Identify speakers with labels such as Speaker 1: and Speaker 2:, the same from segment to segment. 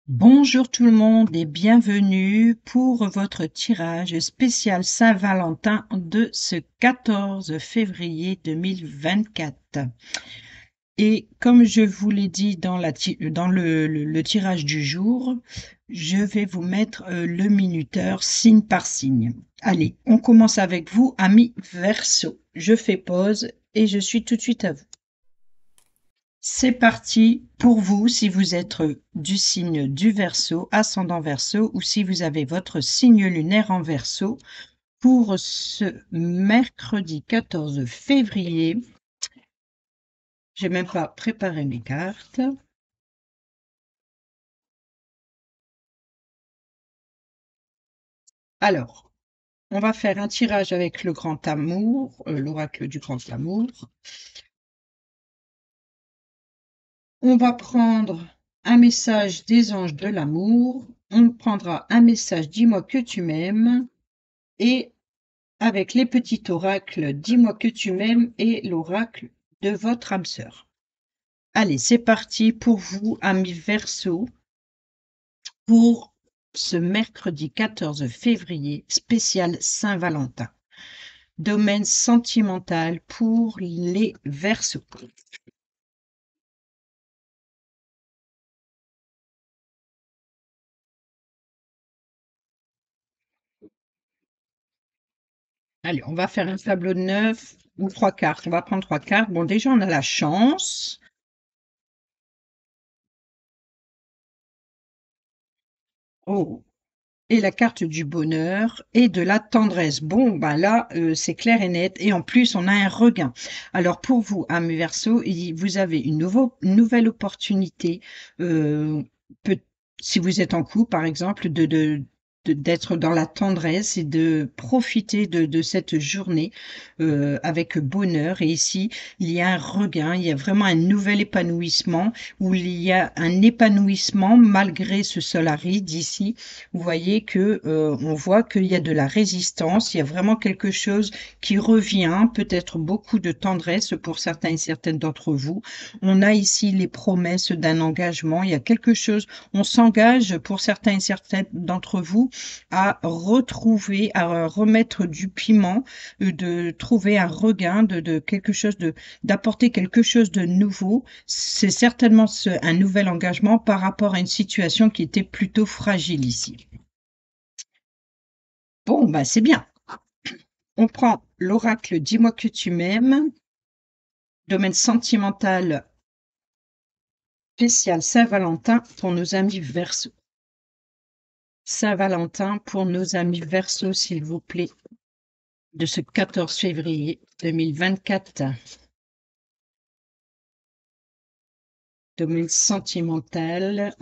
Speaker 1: Bonjour tout le monde et bienvenue pour votre tirage spécial Saint-Valentin de ce 14 février 2024. Et comme je vous l'ai dit dans le tirage du jour, je vais vous mettre le minuteur signe par signe. Allez, on commence avec vous, amis Verseau. Je fais pause et je suis tout de suite à vous. C'est parti pour vous si vous êtes du signe du Verseau, ascendant Verseau, ou si vous avez votre signe lunaire en Verseau pour ce mercredi 14 février. J'ai même pas préparé mes cartes. Alors, on va faire un tirage avec le grand amour, l'oracle du grand amour. On va prendre un message des anges de l'amour. On prendra un message dis-moi que tu m'aimes. Et avec les petits oracles, dis-moi que tu m'aimes et l'oracle de votre âme sœur. Allez, c'est parti pour vous, amis Verseau, pour ce mercredi 14 février, spécial Saint-Valentin. Domaine sentimental pour les Verseaux. Allez, on va faire un tableau de 9 ou 3 cartes. On va prendre 3 cartes. Bon, déjà, on a la chance. Oh, et la carte du bonheur et de la tendresse. Bon, ben là, c'est clair et net. Et en plus, on a un regain. Alors, pour vous, amis Verseau, vous avez une nouvelle opportunité, peut, si vous êtes en couple, par exemple, d'être dans la tendresse et de profiter de cette journée avec bonheur. Et ici, il y a un regain, il y a vraiment un nouvel épanouissement où il y a un épanouissement malgré ce sol aride ici. Vous voyez que on voit qu'il y a de la résistance, il y a vraiment quelque chose qui revient, peut-être beaucoup de tendresse pour certains et certaines d'entre vous. On a ici les promesses d'un engagement, il y a quelque chose, on s'engage pour certains et certaines d'entre vous à retrouver, à remettre du piment, de trouver un regain, de quelque chose, d'apporter quelque chose de nouveau. C'est certainement un nouvel engagement par rapport à une situation qui était plutôt fragile ici. Bon, bah c'est bien. On prend l'oracle Dis-moi que tu m'aimes, domaine sentimental spécial Saint-Valentin pour nos amis Verseau. Saint-Valentin pour nos amis Verseau, s'il vous plaît, de ce 14 février 2024. Domaine sentimental,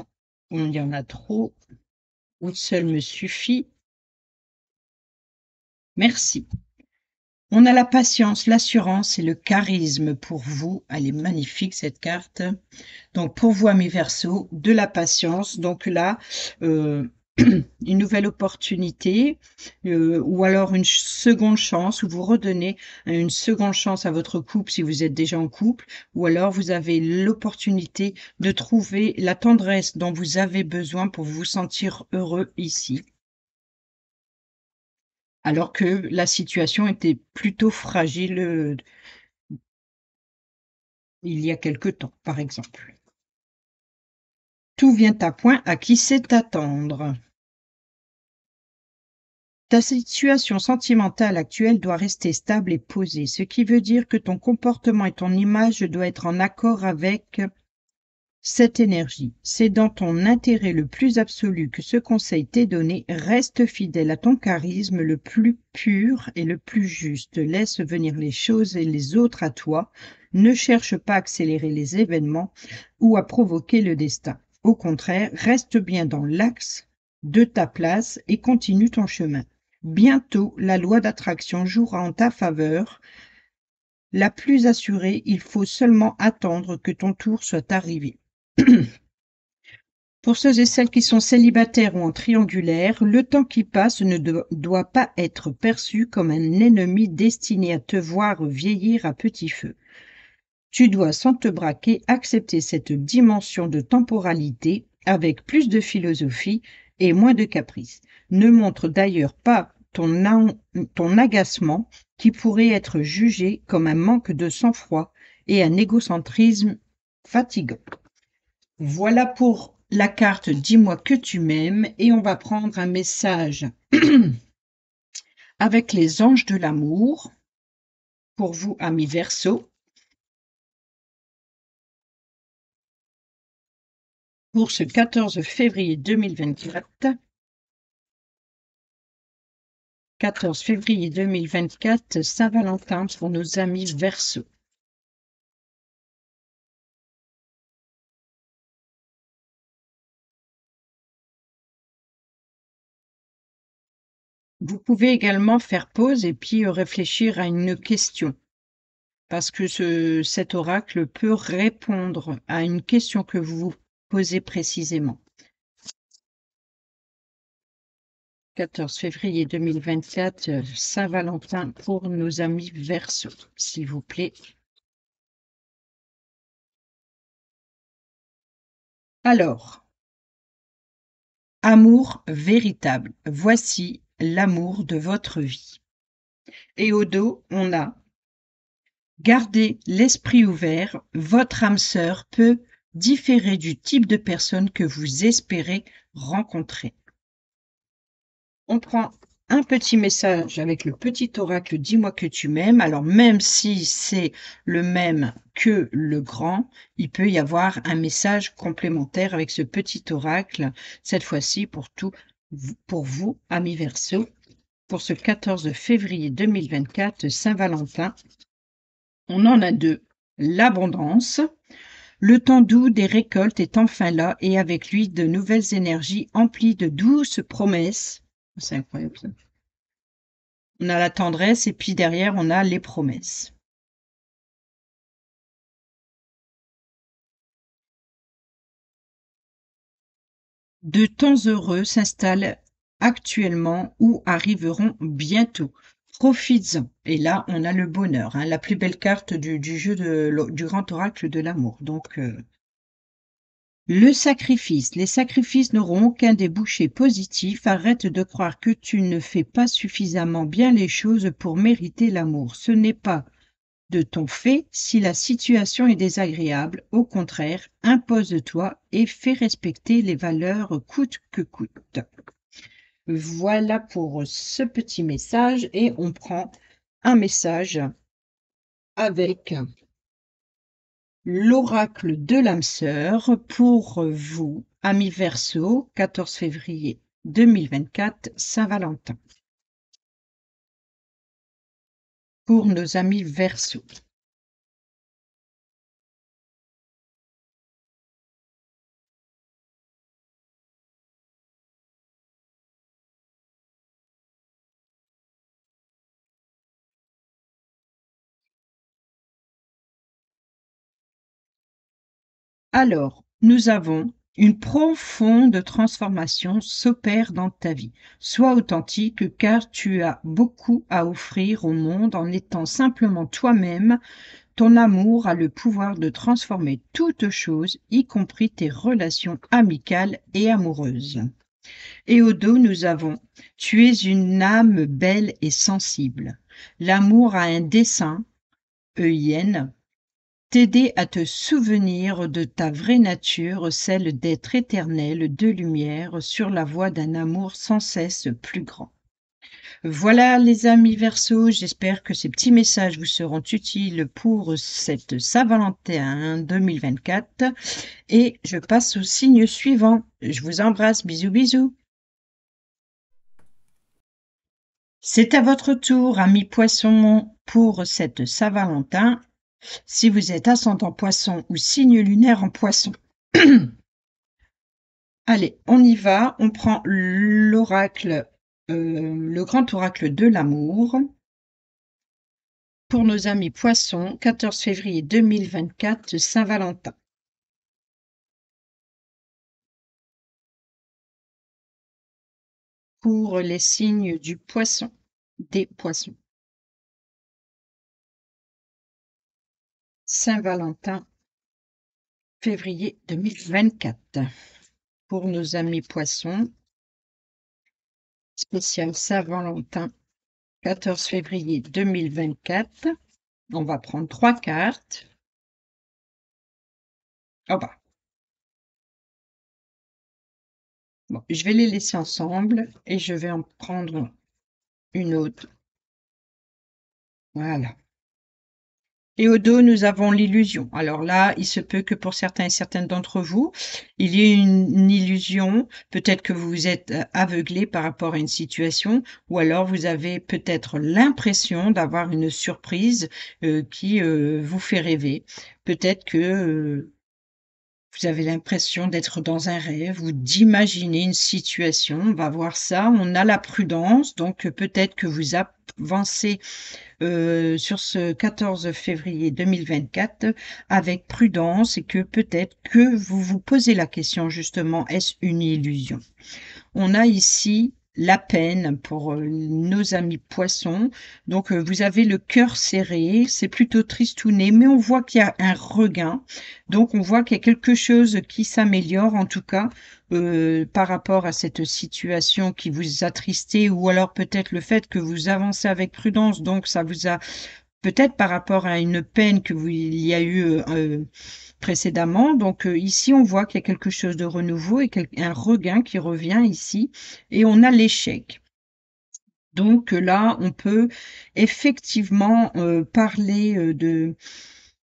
Speaker 1: il y en a trop, une seule me suffit. Merci. On a la patience, l'assurance et le charisme pour vous. Elle est magnifique cette carte. Donc pour vous, amis Verseau, de la patience. Donc là, une nouvelle opportunité ou alors une seconde chance où vous redonnez une seconde chance à votre couple si vous êtes déjà en couple, ou alors vous avez l'opportunité de trouver la tendresse dont vous avez besoin pour vous sentir heureux ici. Alors que la situation était plutôt fragile il y a quelque temps, par exemple. Tout vient à point à qui sait attendre. Ta situation sentimentale actuelle doit rester stable et posée, ce qui veut dire que ton comportement et ton image doivent être en accord avec cette énergie. C'est dans ton intérêt le plus absolu que ce conseil t'est donné. Reste fidèle à ton charisme le plus pur et le plus juste. Laisse venir les choses et les autres à toi. Ne cherche pas à accélérer les événements ou à provoquer le destin. Au contraire, reste bien dans l'axe de ta place et continue ton chemin. Bientôt, la loi d'attraction jouera en ta faveur. La plus assurée, il faut seulement attendre que ton tour soit arrivé. Pour ceux et celles qui sont célibataires ou en triangulaire, le temps qui passe ne doit pas être perçu comme un ennemi destiné à te voir vieillir à petit feu. Tu dois, sans te braquer, accepter cette dimension de temporalité. avec plus de philosophie et moins de caprice. Ne montre d'ailleurs pas ton agacement qui pourrait être jugé comme un manque de sang-froid et un égocentrisme fatigant. Voilà pour la carte Dis-moi que tu m'aimes et on va prendre un message avec les anges de l'amour pour vous, amis Verseau, pour ce 14 février 2024. 14 février 2024, Saint-Valentin pour nos amis Verseau. Vous pouvez également faire pause et puis réfléchir à une question, parce que cet oracle peut répondre à une question que vous vous posez précisément. 14 février 2024, Saint-Valentin pour nos amis Verseau, s'il vous plaît. Alors, amour véritable, voici l'amour de votre vie. Et au dos, on a gardez l'esprit ouvert, votre âme sœur peut différer du type de personne que vous espérez rencontrer. On prend un petit message avec le petit oracle Dis-moi que tu m'aimes. Alors même si c'est le même que le grand, il peut y avoir un message complémentaire avec ce petit oracle, cette fois-ci pour vous, amis Verseau, pour ce 14 février 2024, Saint-Valentin. On en a deux. L'abondance. Le temps doux des récoltes est enfin là et avec lui de nouvelles énergies emplies de douces promesses. C'est incroyable ça. On a la tendresse et puis derrière on a les promesses. De temps heureux s'installent actuellement ou arriveront bientôt. Profites-en. Et là, on a le bonheur, hein, la plus belle carte du jeu du grand oracle de l'amour. Donc, le sacrifice. Les sacrifices n'auront aucun débouché positif. Arrête de croire que tu ne fais pas suffisamment bien les choses pour mériter l'amour. Ce n'est pas de ton fait si la situation est désagréable. Au contraire, impose-toi et fais respecter les valeurs coûte que coûte. Voilà pour ce petit message et on prend un message avec l'oracle de l'âme sœur pour vous, amis Verseau, 14 février 2024, Saint-Valentin. Pour nos amis Verseau. Alors, nous avons une profonde transformation s'opère dans ta vie. Sois authentique car tu as beaucoup à offrir au monde en étant simplement toi-même. Ton amour a le pouvoir de transformer toute chose, y compris tes relations amicales et amoureuses. Et au dos, nous avons « Tu es une âme belle et sensible. L'amour a un dessein, EIN, t'aider à te souvenir de ta vraie nature, celle d'être éternelle, de lumière, sur la voie d'un amour sans cesse plus grand. » Voilà les amis Verseau, j'espère que ces petits messages vous seront utiles pour cette Saint-Valentin 2024 et je passe au signe suivant. Je vous embrasse, bisous bisous. C'est à votre tour, amis Poissons, pour cette Saint-Valentin. Si vous êtes ascendant Poisson ou signe lunaire en Poisson. Allez, on y va. On prend l'oracle, le grand oracle de l'amour. Pour nos amis Poissons, 14 février 2024, Saint-Valentin. Pour les signes du Poisson, des Poissons. Saint-Valentin, février 2024. pour nos amis poissons, spécial Saint-Valentin, 14 février 2024. On va prendre 3 cartes. Oh bah, bon, je vais les laisser ensemble et je vais en prendre une autre. Voilà. Et au dos, nous avons l'illusion. Alors là, il se peut que pour certains et certaines d'entre vous, il y ait une illusion. Peut-être que vous êtes aveuglé par rapport à une situation, ou alors vous avez peut-être l'impression d'avoir une surprise qui vous fait rêver. Peut-être que vous avez l'impression d'être dans un rêve ou d'imaginer une situation. On va voir ça. On a la prudence, donc peut-être que vous avancez sur ce 14 février 2024 avec prudence et que peut-être que vous vous posez la question justement, est-ce une illusion? On a ici la peine pour nos amis poissons. Donc, vous avez le cœur serré, c'est plutôt tristouné, mais on voit qu'il y a un regain. Donc, on voit qu'il y a quelque chose qui s'améliore, en tout cas, par rapport à cette situation qui vous attristait, ou alors peut-être le fait que vous avancez avec prudence. Donc, ça vous a peut-être par rapport à une peine que vous, il y a eu précédemment. Donc ici, on voit qu'il y a quelque chose de renouveau et un regain qui revient ici. Et on a l'échec. Donc là, on peut effectivement parler de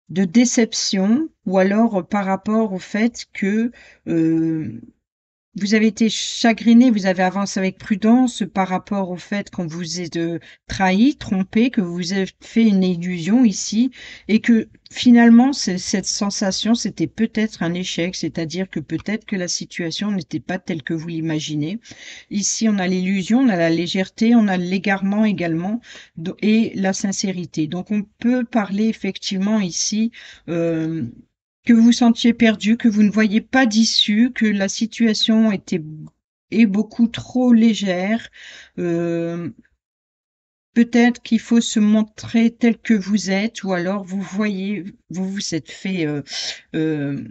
Speaker 1: déception ou alors par rapport au fait que vous avez été chagriné, vous avez avancé avec prudence par rapport au fait qu'on vous ait trahi, trompé, que vous avez fait une illusion ici et que finalement cette sensation c'était peut-être un échec, c'est-à-dire que peut-être que la situation n'était pas telle que vous l'imaginez. Ici on a l'illusion, on a la légèreté, on a l'égarement également et la sincérité. Donc on peut parler effectivement ici que vous vous sentiez perdu, que vous ne voyiez pas d'issue, que la situation est beaucoup trop légère. Euh, Peut-être qu'il faut se montrer tel que vous êtes, ou alors vous voyez, vous vous êtes fait euh,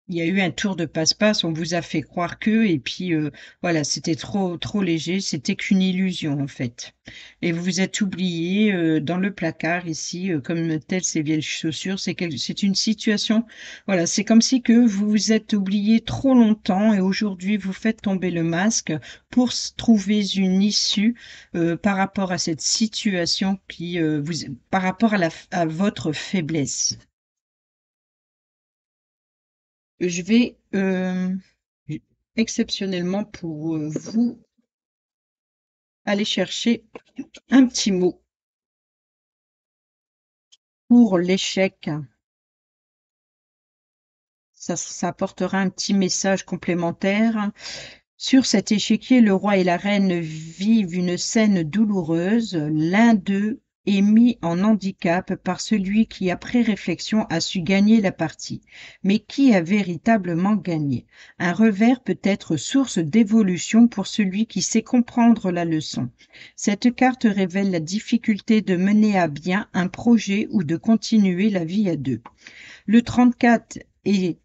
Speaker 1: il y a eu un tour de passe-passe, on vous a fait croire que, et puis voilà, c'était trop léger, c'était qu'une illusion en fait. Et vous vous êtes oublié dans le placard ici, comme telles ces vieilles chaussures. C'est une situation, voilà, c'est comme si que vous vous êtes oublié trop longtemps et aujourd'hui vous faites tomber le masque pour trouver une issue par rapport à cette situation qui par rapport à votre faiblesse. Je vais exceptionnellement pour vous aller chercher un petit mot pour l'échec. Ça apportera un petit message complémentaire. Sur cet échiquier, le roi et la reine vivent une scène douloureuse. L'un d'eux est mis en handicap par celui qui, après réflexion, a su gagner la partie. Mais qui a véritablement gagné? Un revers peut être source d'évolution pour celui qui sait comprendre la leçon. Cette carte révèle la difficulté de mener à bien un projet ou de continuer la vie à deux. Le 34 est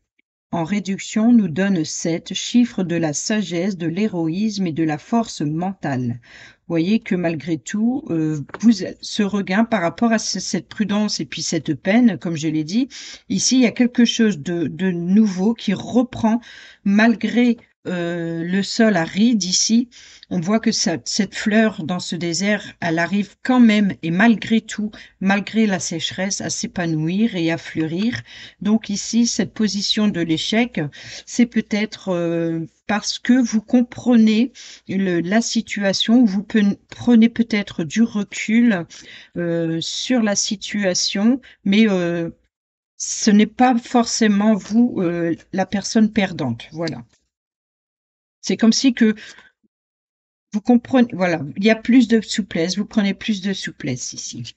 Speaker 1: en réduction nous donne 7, chiffre de la sagesse, de l'héroïsme et de la force mentale. Vous voyez que malgré tout, ce regain par rapport à cette prudence et puis cette peine, comme je l'ai dit, ici il y a quelque chose de nouveau qui reprend malgré le sol aride ici. On voit que cette fleur dans ce désert, elle arrive quand même et malgré tout, malgré la sécheresse, à s'épanouir et à fleurir. Donc ici, cette position de l'échec, c'est peut-être parce que vous comprenez la situation, vous prenez peut-être du recul sur la situation, mais ce n'est pas forcément vous la personne perdante. Voilà. C'est comme si que vous comprenez, voilà, il y a plus de souplesse, vous prenez plus de souplesse ici.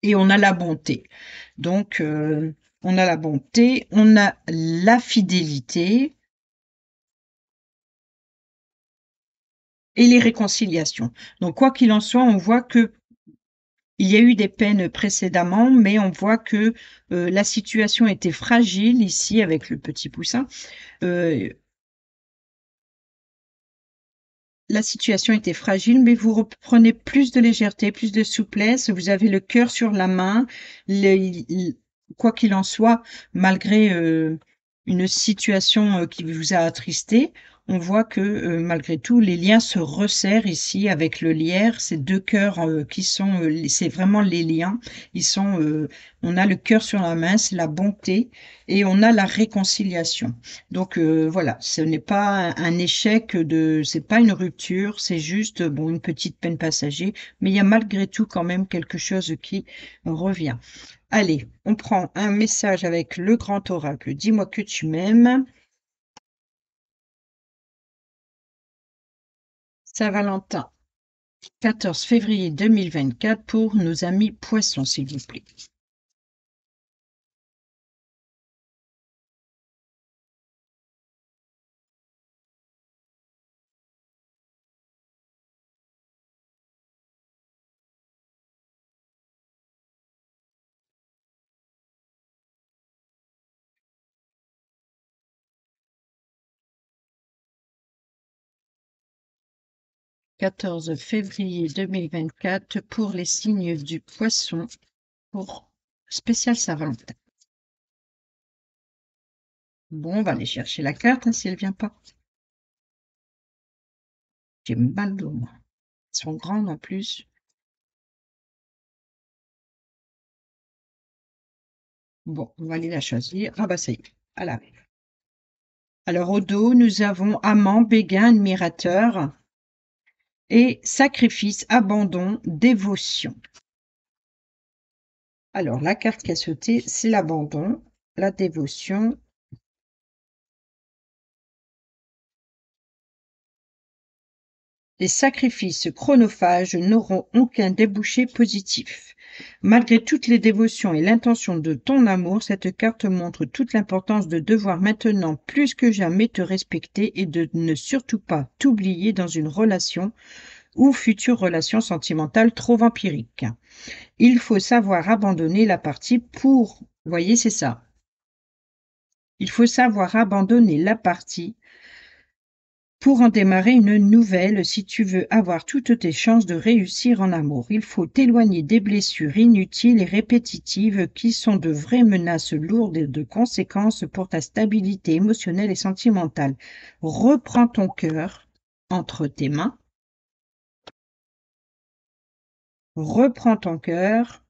Speaker 1: Et on a la bonté. Donc, on a la bonté, on a la fidélité et les réconciliations. Donc, quoi qu'il en soit, on voit que Il y a eu des peines précédemment, mais on voit que, la situation était fragile ici avec le petit poussin. Heu, la situation était fragile, mais vous reprenez plus de légèreté, plus de souplesse, vous avez le cœur sur la main. Les il Quoi qu'il en soit, malgré, une situation, qui vous a attristé, on voit que, malgré tout, les liens se resserrent ici avec le lierre. Ces 2 cœurs, qui sont, les c'est vraiment les liens. Ils sont, on a le cœur sur la main, c'est la bonté et on a la réconciliation. Donc voilà, ce n'est pas un échec c'est pas une rupture, c'est juste, bon, une petite peine passager, mais il y a malgré tout quand même quelque chose qui revient. Allez, on prend un message avec le grand oracle. Dis-moi que tu m'aimes. Saint-Valentin, 14 février 2024 pour nos amis poissons, s'il vous plaît. 14 février 2024 pour les signes du poisson pour spécial Saint-Valentin. Bon, on va aller chercher la carte, hein, si elle vient pas. J'ai mal au moi. Elles sont grandes en plus. Bon, on va aller la choisir. Ah bah ça y est, elle arrive. Alors au dos, nous avons amant, béguin, admirateur et sacrifice, abandon, dévotion. Alors la carte qui a sauté, c'est l'abandon, la dévotion. Les sacrifices chronophages n'auront aucun débouché positif. Malgré toutes les dévotions et l'intention de ton amour, cette carte montre toute l'importance de devoir maintenant plus que jamais te respecter et de ne surtout pas t'oublier dans une relation ou future relation sentimentale trop vampirique. Il faut savoir abandonner la partie pour... Vous voyez, c'est ça. Il faut savoir abandonner la partie pour en démarrer une nouvelle, si tu veux avoir toutes tes chances de réussir en amour, il faut t'éloigner des blessures inutiles et répétitives qui sont de vraies menaces lourdes de conséquences pour ta stabilité émotionnelle et sentimentale. Reprends ton cœur entre tes mains. Reprends ton cœur.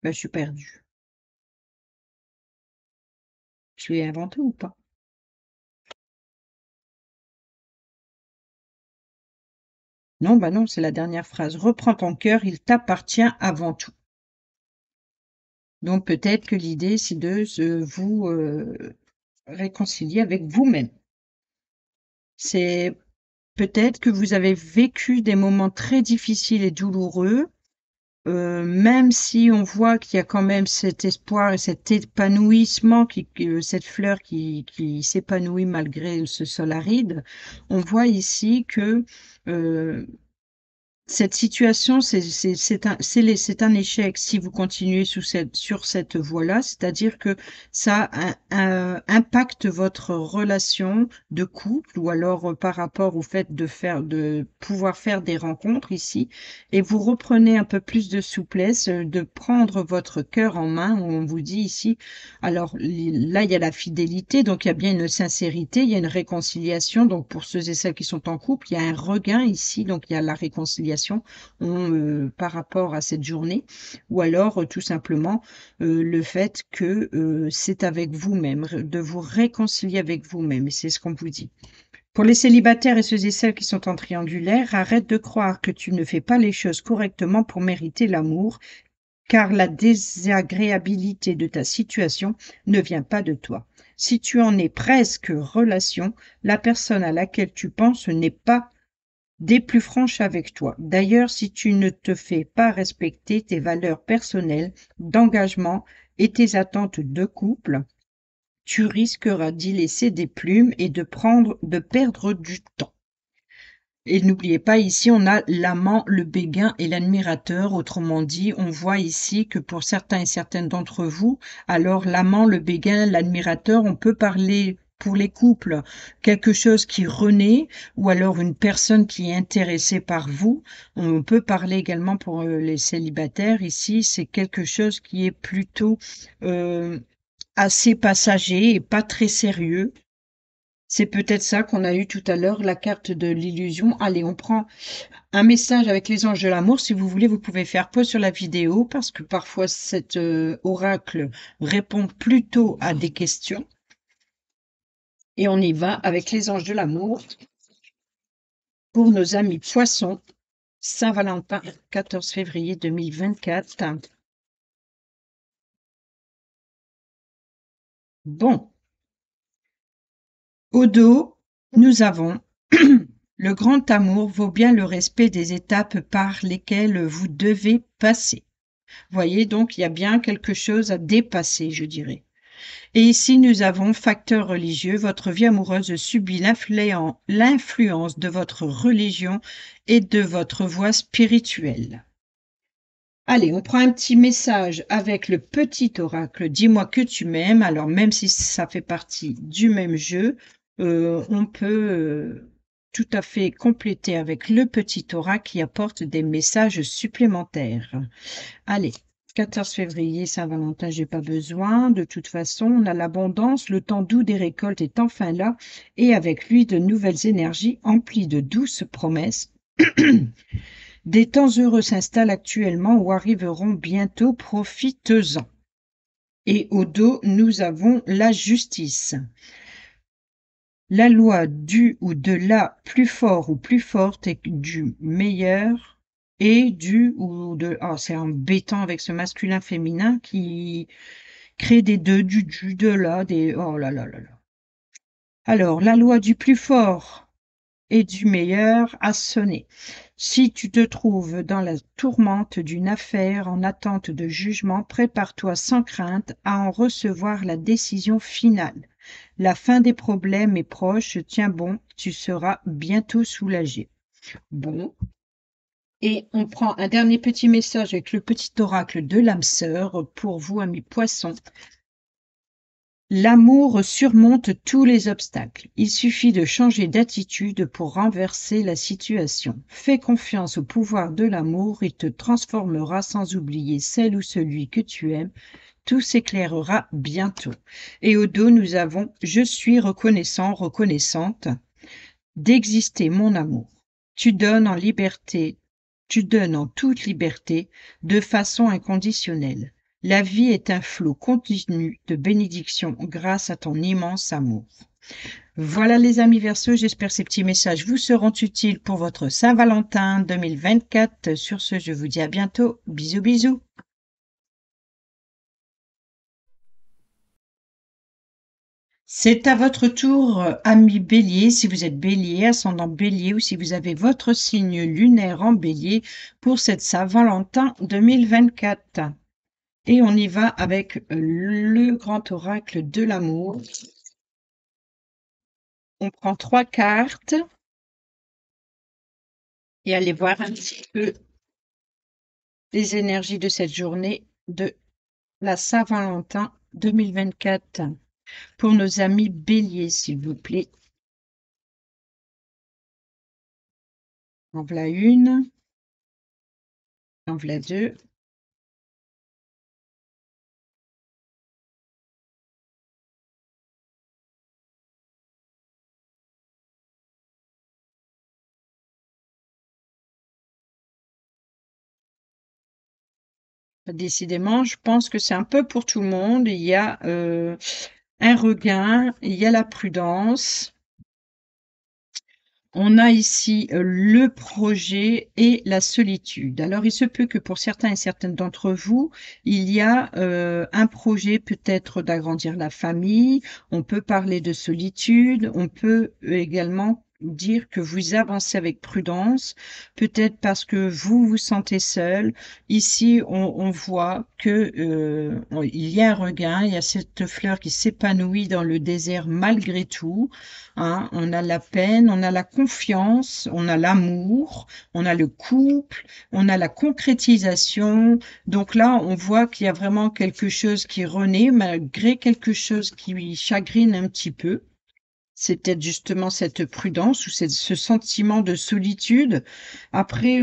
Speaker 1: Ben, je suis perdue. Je l'ai inventé ou pas? Non, bah non, c'est la dernière phrase. Reprends ton cœur, il t'appartient avant tout. Donc peut-être que l'idée, c'est de vous réconcilier avec vous-même. C'est peut-être que vous avez vécu des moments très difficiles et douloureux, même si on voit qu'il y a quand même cet espoir et cet épanouissement, cette fleur qui s'épanouit malgré ce sol aride. On voit ici que cette situation, c'est un échec si vous continuez sur cette voie-là, c'est-à-dire que ça impacte votre relation de couple ou alors par rapport au fait de pouvoir faire des rencontres ici, et vous reprenez un peu plus de souplesse, de prendre votre cœur en main, où on vous dit ici, alors là, il y a la fidélité, donc il y a bien une sincérité, il y a une réconciliation, donc pour ceux et celles qui sont en couple, il y a un regain ici, donc il y a la réconciliation par rapport à cette journée, ou alors tout simplement le fait que c'est avec vous-même, de vous réconcilier avec vous-même, et c'est ce qu'on vous dit. Pour les célibataires et ceux et celles qui sont en triangulaire, arrête de croire que tu ne fais pas les choses correctement pour mériter l'amour, car la désagréabilité de ta situation ne vient pas de toi. Si tu en es presque relation, la personne à laquelle tu penses n'est pas des plus franches avec toi. D'ailleurs, si tu ne te fais pas respecter tes valeurs personnelles, d'engagement et tes attentes de couple, tu risqueras d'y laisser des plumes et de perdre du temps. Et n'oubliez pas, ici, on a l'amant, le béguin et l'admirateur. Autrement dit, on voit ici que pour certains et certaines d'entre vous, alors l'amant, le béguin, l'admirateur, on peut parler pour les couples quelque chose qui renaît ou alors une personne qui est intéressée par vous. On peut parler également pour les célibataires. Ici, c'est quelque chose qui est plutôt euh, assez passager et pas très sérieux. C'est peut-être ça qu'on a eu tout à l'heure, la carte de l'illusion. Allez, on prend un message avec les anges de l'amour. Si vous voulez, vous pouvez faire pause sur la vidéo parce que parfois cet oracle répond plutôt à des questions. Et on y va avec les anges de l'amour pour nos amis poissons. Saint-Valentin, 14 février 2024. Bon, au dos, nous avons le grand amour vaut bien le respect des étapes par lesquelles vous devez passer. Voyez, donc il y a bien quelque chose à dépasser, je dirais. Et ici, nous avons facteur religieux. Votre vie amoureuse subit l'influence de votre religion et de votre voie spirituelle. Allez, on prend un petit message avec le petit oracle. Dis-moi que tu m'aimes. Alors, même si ça fait partie du même jeu, on peut tout à fait compléter avec le petit oracle qui apporte des messages supplémentaires. Allez, 14 février, Saint-Valentin, j'ai pas besoin. De toute façon, on a l'abondance, le temps doux des récoltes est enfin là, et avec lui de nouvelles énergies emplies de douces promesses. Des temps heureux s'installent actuellement ou arriveront bientôt, profitez-en. Et au dos, nous avons la justice. La loi du ou de la plus fort ou plus forte et du meilleur et du ou de... Oh, c'est embêtant avec ce masculin féminin qui crée des deux, du, de là, des... Oh là là là là. Alors, la loi du plus fort et du meilleur a sonné. Si tu te trouves dans la tourmente d'une affaire en attente de jugement, prépare-toi sans crainte à en recevoir la décision finale. La fin des problèmes est proche, tiens bon, tu seras bientôt soulagé. Bon. Et on prend un dernier petit message avec le petit oracle de l'âme sœur pour vous, amis poissons. L'amour surmonte tous les obstacles. Il suffit de changer d'attitude pour renverser la situation. Fais confiance au pouvoir de l'amour, il te transformera sans oublier celle ou celui que tu aimes. Tout s'éclairera bientôt. Et au dos, nous avons « Je suis reconnaissant, reconnaissante d'exister mon amour. Tu donnes en liberté, tu donnes en toute liberté, de façon inconditionnelle. La vie est un flot continu de bénédictions grâce à ton immense amour. » Voilà les amis Verseaux, j'espère que ces petits messages vous seront utiles pour votre Saint-Valentin 2024. Sur ce, je vous dis à bientôt. Bisous, bisous. C'est à votre tour, ami Bélier, si vous êtes Bélier, ascendant Bélier ou si vous avez votre signe lunaire en Bélier pour cette Saint-Valentin 2024. Et on y va avec le grand oracle de l'amour. On prend 3 cartes et allez voir un petit peu les énergies de cette journée de la Saint-Valentin 2024. Pour nos amis Bélier, s'il vous plaît. En voilà une. En voilà deux. Décidément, je pense que c'est un peu pour tout le monde. Il y a un regain, il y a la prudence. On a ici le projet et la solitude. Alors, il se peut que pour certains et certaines d'entre vous, il y a un projet peut-être d'agrandir la famille. On peut parler de solitude. On peut également dire que vous avancez avec prudence, peut-être parce que vous vous sentez seul. Ici, on voit que il y a un regain, il y a cette fleur qui s'épanouit dans le désert malgré tout, hein. On a la peine, on a la confiance, on a l'amour, on a le couple, on a la concrétisation. Donc là, on voit qu'il y a vraiment quelque chose qui renaît malgré quelque chose qui lui chagrine un petit peu. C'est peut-être justement cette prudence ou ce sentiment de solitude. Après,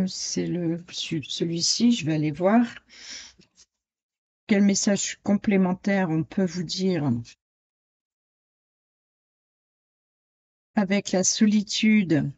Speaker 1: c'est celui-ci, je vais aller voir. Quel message complémentaire on peut vous dire avec la solitude?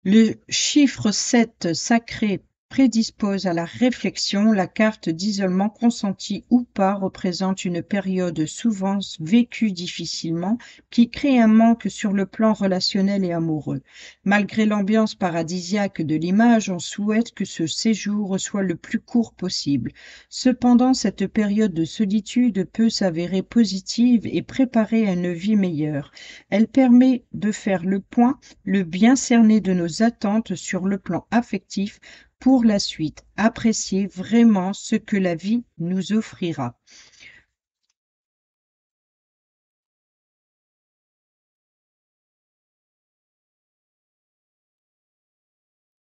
Speaker 1: Le chiffre 7 sacré prédispose à la réflexion. La carte d'isolement consenti ou pas représente une période souvent vécue difficilement qui crée un manque sur le plan relationnel et amoureux. Malgré l'ambiance paradisiaque de l'image, on souhaite que ce séjour soit le plus court possible. Cependant, cette période de solitude peut s'avérer positive et préparer à une vie meilleure. Elle permet de faire le point, le bien cerner de nos attentes sur le plan affectif pour la suite. Apprécier vraiment ce que la vie nous offrira.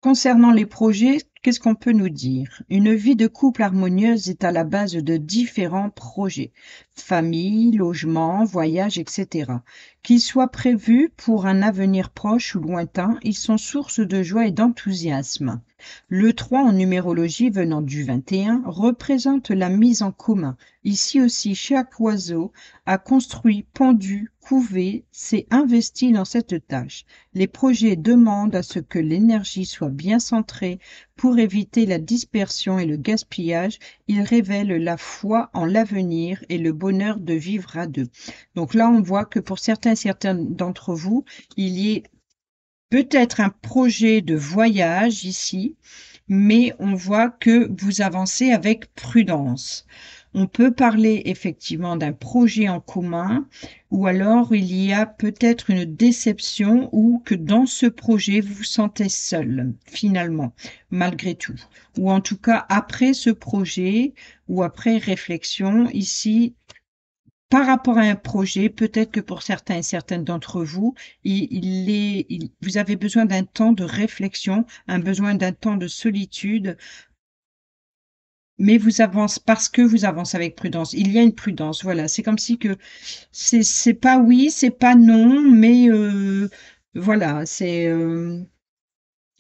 Speaker 1: Concernant les projets, qu'est-ce qu'on peut nous dire? Une vie de couple harmonieuse est à la base de différents projets, famille, logement, voyage, etc. Qu'ils soient prévus pour un avenir proche ou lointain, ils sont source de joie et d'enthousiasme. Le 3 en numérologie venant du 21 représente la mise en commun. Ici aussi, chaque oiseau a construit, pondu, couvé, s'est investi dans cette tâche. Les projets demandent à ce que l'énergie soit bien centrée pour éviter la dispersion et le gaspillage. Ils révèlent la foi en l'avenir et le bonheur de vivre à deux. Donc là, on voit que pour certains d'entre vous, il y ait peut-être un projet de voyage ici, mais on voit que vous avancez avec prudence. On peut parler effectivement d'un projet en commun, ou alors il y a peut-être une déception ou que dans ce projet vous vous sentez seul, finalement, malgré tout. Ou en tout cas, après ce projet ou après réflexion, ici, par rapport à un projet, peut-être que pour certains et certaines d'entre vous, vous avez besoin d'un temps de réflexion, un besoin d'un temps de solitude, mais vous avancez parce que vous avancez avec prudence. Il y a une prudence, voilà. C'est comme si que c'est pas oui, c'est pas non, mais voilà, je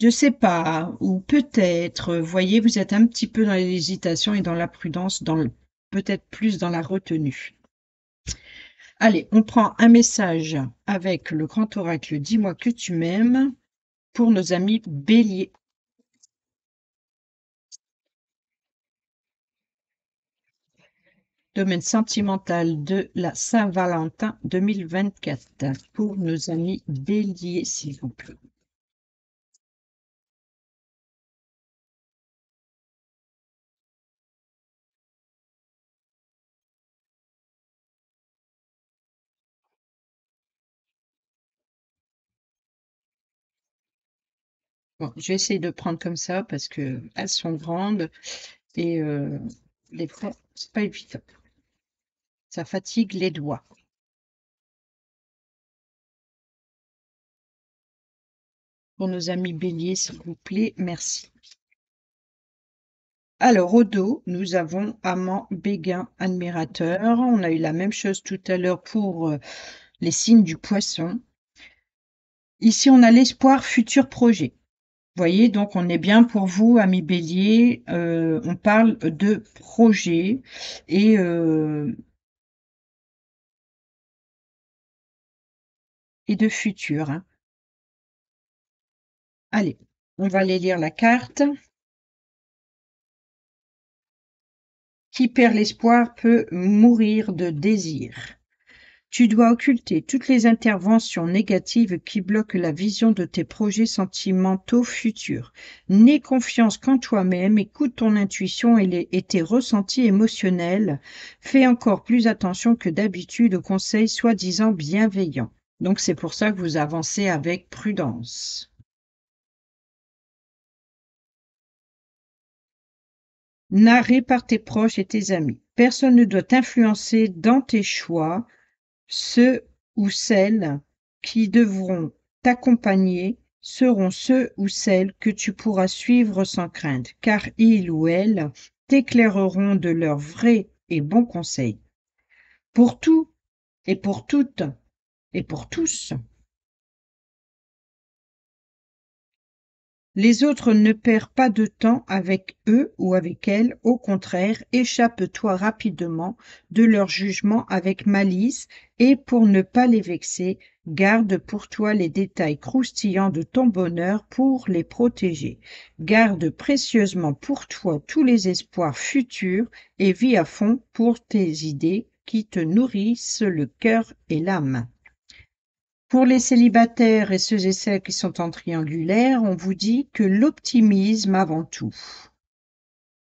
Speaker 1: sais pas, ou peut-être, voyez, vous êtes un petit peu dans l'hésitation et dans la prudence, peut-être plus dans la retenue. Allez, on prend un message avec le grand oracle Dis-moi que tu m'aimes pour nos amis béliers. Domaine sentimental de la Saint-Valentin 2024 pour nos amis béliers, s'il vous plaît. Bon, je vais essayer de prendre comme ça parce que elles sont grandes et des fois, c'est pas évident. Ça fatigue les doigts. Pour nos amis béliers, s'il vous plaît, merci. Alors, au dos, nous avons amant, béguin, admirateur. On a eu la même chose tout à l'heure pour les signes du poisson. Ici, on a l'espoir, futur projet. Vous voyez, donc on est bien pour vous, amis bélier. On parle de projet et, euh, et de futur, hein. Allez, on va aller lire la carte. Qui perd l'espoir peut mourir de désir. Tu dois occulter toutes les interventions négatives qui bloquent la vision de tes projets sentimentaux futurs. N'aie confiance qu'en toi-même, écoute ton intuition et tes ressentis émotionnels. Fais encore plus attention que d'habitude aux conseils soi-disant bienveillants. Donc c'est pour ça que vous avancez avec prudence. Narré par tes proches et tes amis. Personne ne doit t'influencer dans tes choix. Ceux ou celles qui devront t'accompagner seront ceux ou celles que tu pourras suivre sans crainte, car ils ou elles t'éclaireront de leurs vrais et bons conseils. Pour tout et pour toutes et pour tous. Les autres ne perds pas de temps avec eux ou avec elles, au contraire, échappe-toi rapidement de leur jugement avec malice et pour ne pas les vexer, garde pour toi les détails croustillants de ton bonheur pour les protéger. Garde précieusement pour toi tous les espoirs futurs et vis à fond pour tes idées qui te nourrissent le cœur et l'âme. Pour les célibataires et ceux et celles qui sont en triangulaire, on vous dit que l'optimisme avant tout.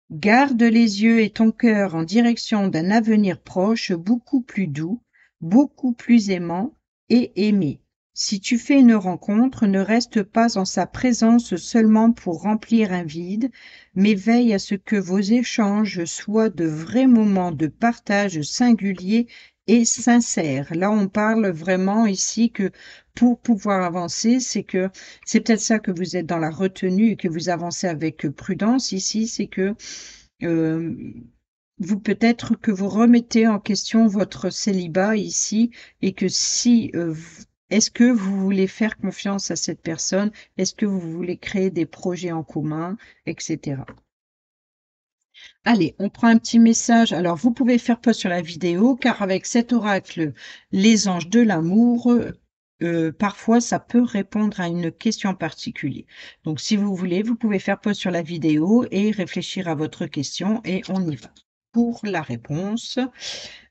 Speaker 1: Garde les yeux et ton cœur en direction d'un avenir proche beaucoup plus doux, beaucoup plus aimant et aimé. Si tu fais une rencontre, ne reste pas en sa présence seulement pour remplir un vide, mais veille à ce que vos échanges soient de vrais moments de partage singuliers et sincères. Là, on parle vraiment ici que pour pouvoir avancer, c'est peut-être ça que vous êtes dans la retenue et que vous avancez avec prudence ici, c'est que euh, vous peut-être que vous remettez en question votre célibat ici et que si est-ce que vous voulez faire confiance à cette personne? Est-ce que vous voulez créer des projets en commun, etc. Allez, on prend un petit message. Alors, vous pouvez faire pause sur la vidéo, car avec cet oracle, les anges de l'amour, parfois, ça peut répondre à une question particulière. Donc, si vous voulez, vous pouvez faire pause sur la vidéo et réfléchir à votre question, et on y va. Pour la réponse,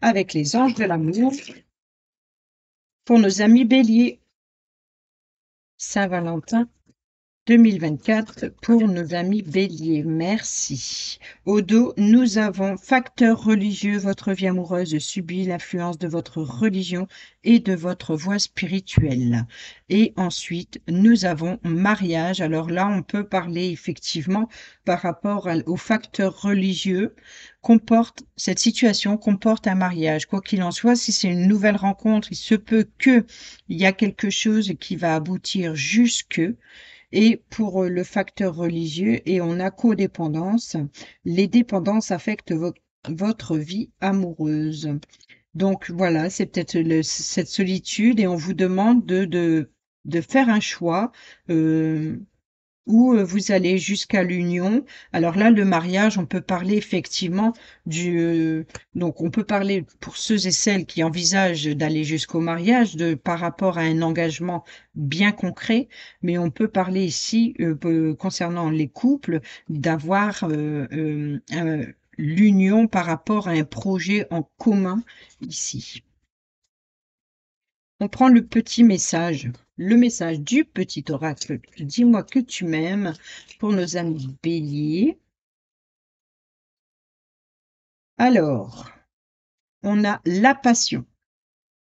Speaker 1: avec les anges de l'amour, pour nos amis béliers, Saint-Valentin 2024 pour nos amis béliers. Merci. Au dos, nous avons facteur religieux. Votre vie amoureuse subit l'influence de votre religion et de votre voie spirituelle. Et ensuite, nous avons mariage. Alors là, on peut parler effectivement par rapport au facteur religieux cette situation comporte un mariage. Quoi qu'il en soit, si c'est une nouvelle rencontre, il se peut qu'il y a quelque chose qui va aboutir jusque et pour le facteur religieux, et on a codépendance. Les dépendances affectent votre vie amoureuse. Donc voilà, c'est peut-être cette solitude et on vous demande de faire un choix. Où vous allez jusqu'à l'union. Alors là, le mariage, on peut parler effectivement donc on peut parler pour ceux et celles qui envisagent d'aller jusqu'au mariage par rapport à un engagement bien concret, mais on peut parler ici concernant les couples d'avoir l'union par rapport à un projet en commun ici. On prend le message du petit oracle. Dis-moi que tu m'aimes pour nos amis béliers. Alors, on a la passion.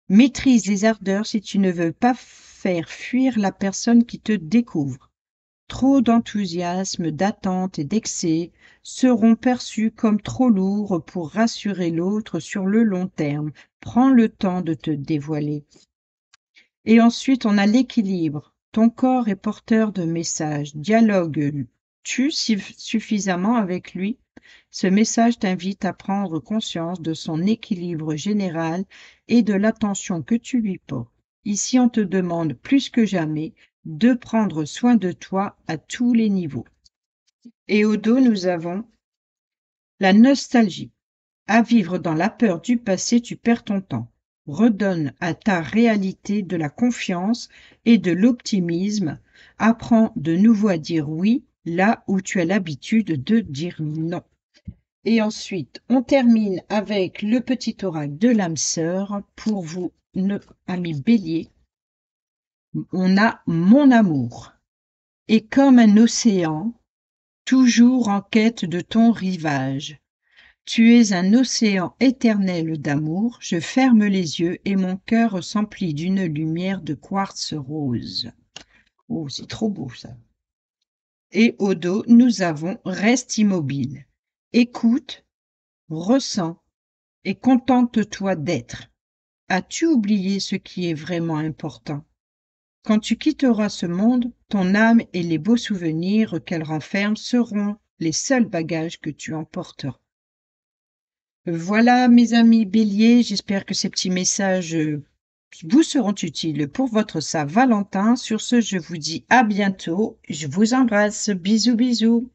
Speaker 1: Maîtrise les ardeurs si tu ne veux pas faire fuir la personne qui te découvre. Trop d'enthousiasme, d'attente et d'excès seront perçus comme trop lourds pour rassurer l'autre sur le long terme. Prends le temps de te dévoiler. Et ensuite, on a l'équilibre. Ton corps est porteur de messages. Dialogues-tu suffisamment avec lui? Ce message t'invite à prendre conscience de son équilibre général et de l'attention que tu lui portes. Ici, on te demande plus que jamais de prendre soin de toi à tous les niveaux. Et au dos, nous avons la nostalgie. À vivre dans la peur du passé, tu perds ton temps. Redonne à ta réalité de la confiance et de l'optimisme. Apprends de nouveau à dire oui là où tu as l'habitude de dire non. Et ensuite, on termine avec le petit oracle de l'âme sœur pour vous ami Bélier, on a mon amour est comme un océan, toujours en quête de ton rivage. Tu es un océan éternel d'amour, je ferme les yeux et mon cœur s'emplit d'une lumière de quartz rose. Oh, c'est trop beau ça. Et au dos, nous avons reste immobile. Écoute, ressens et contente-toi d'être. As-tu oublié ce qui est vraiment important? Quand tu quitteras ce monde, ton âme et les beaux souvenirs qu'elle renferme seront les seuls bagages que tu emporteras. Voilà, mes amis béliers, j'espère que ces petits messages vous seront utiles pour votre Saint-Valentin. Sur ce, je vous dis à bientôt. Je vous embrasse. Bisous, bisous.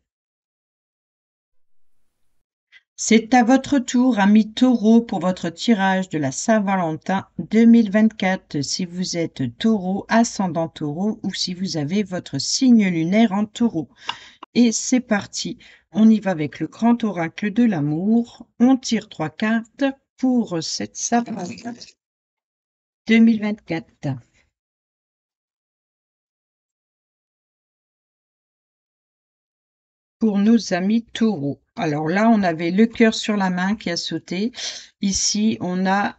Speaker 1: C'est à votre tour, amis taureaux, pour votre tirage de la Saint-Valentin 2024. Si vous êtes taureau, ascendant taureau ou si vous avez votre signe lunaire en taureau. Et c'est parti. On y va avec le grand oracle de l'amour. On tire 3 cartes pour cette Saint-Valentin 2024. Pour nos amis taureaux. Alors là, on avait le cœur sur la main qui a sauté. Ici, on a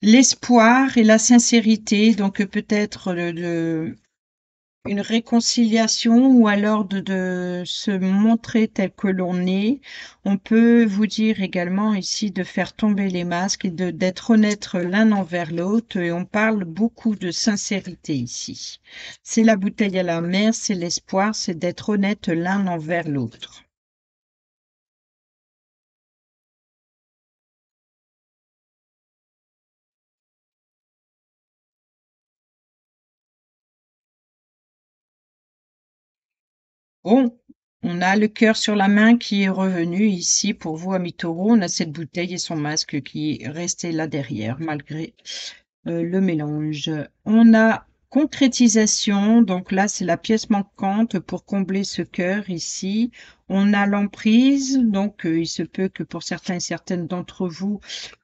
Speaker 1: l'espoir et la sincérité. Donc peut-être une réconciliation ou alors de se montrer tel que l'on est. On peut vous dire également ici de faire tomber les masques et d'être honnête l'un envers l'autre. Et on parle beaucoup de sincérité ici. C'est la bouteille à la mer, c'est l'espoir, c'est d'être honnête l'un envers l'autre. Bon, on a le cœur sur la main qui est revenu ici pour vous, amis taureaux. On a cette bouteille et son masque qui est resté là derrière, malgré le mélange. On a concrétisation, donc là, c'est la pièce manquante pour combler ce cœur ici. On a l'emprise, donc il se peut que pour certains et certaines d'entre vous,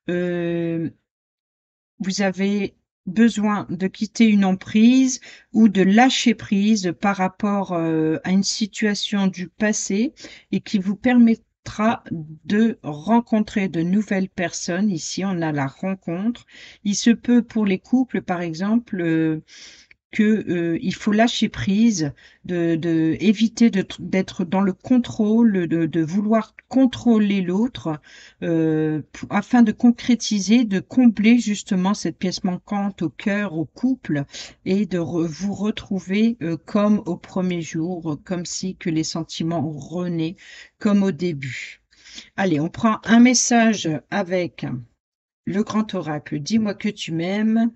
Speaker 1: vous avez besoin de quitter une emprise ou de lâcher prise par rapport à une situation du passé et qui vous permettra de rencontrer de nouvelles personnes. Ici, on a la rencontre. Il se peut pour les couples, par exemple, que il faut lâcher prise, éviter d'être dans le contrôle, de vouloir contrôler l'autre, afin de concrétiser, de combler justement cette pièce manquante au cœur, au couple, et de vous retrouver comme au premier jour, comme si que les sentiments renaient comme au début. Allez, on prend un message avec le grand oracle. Dis-moi que tu m'aimes.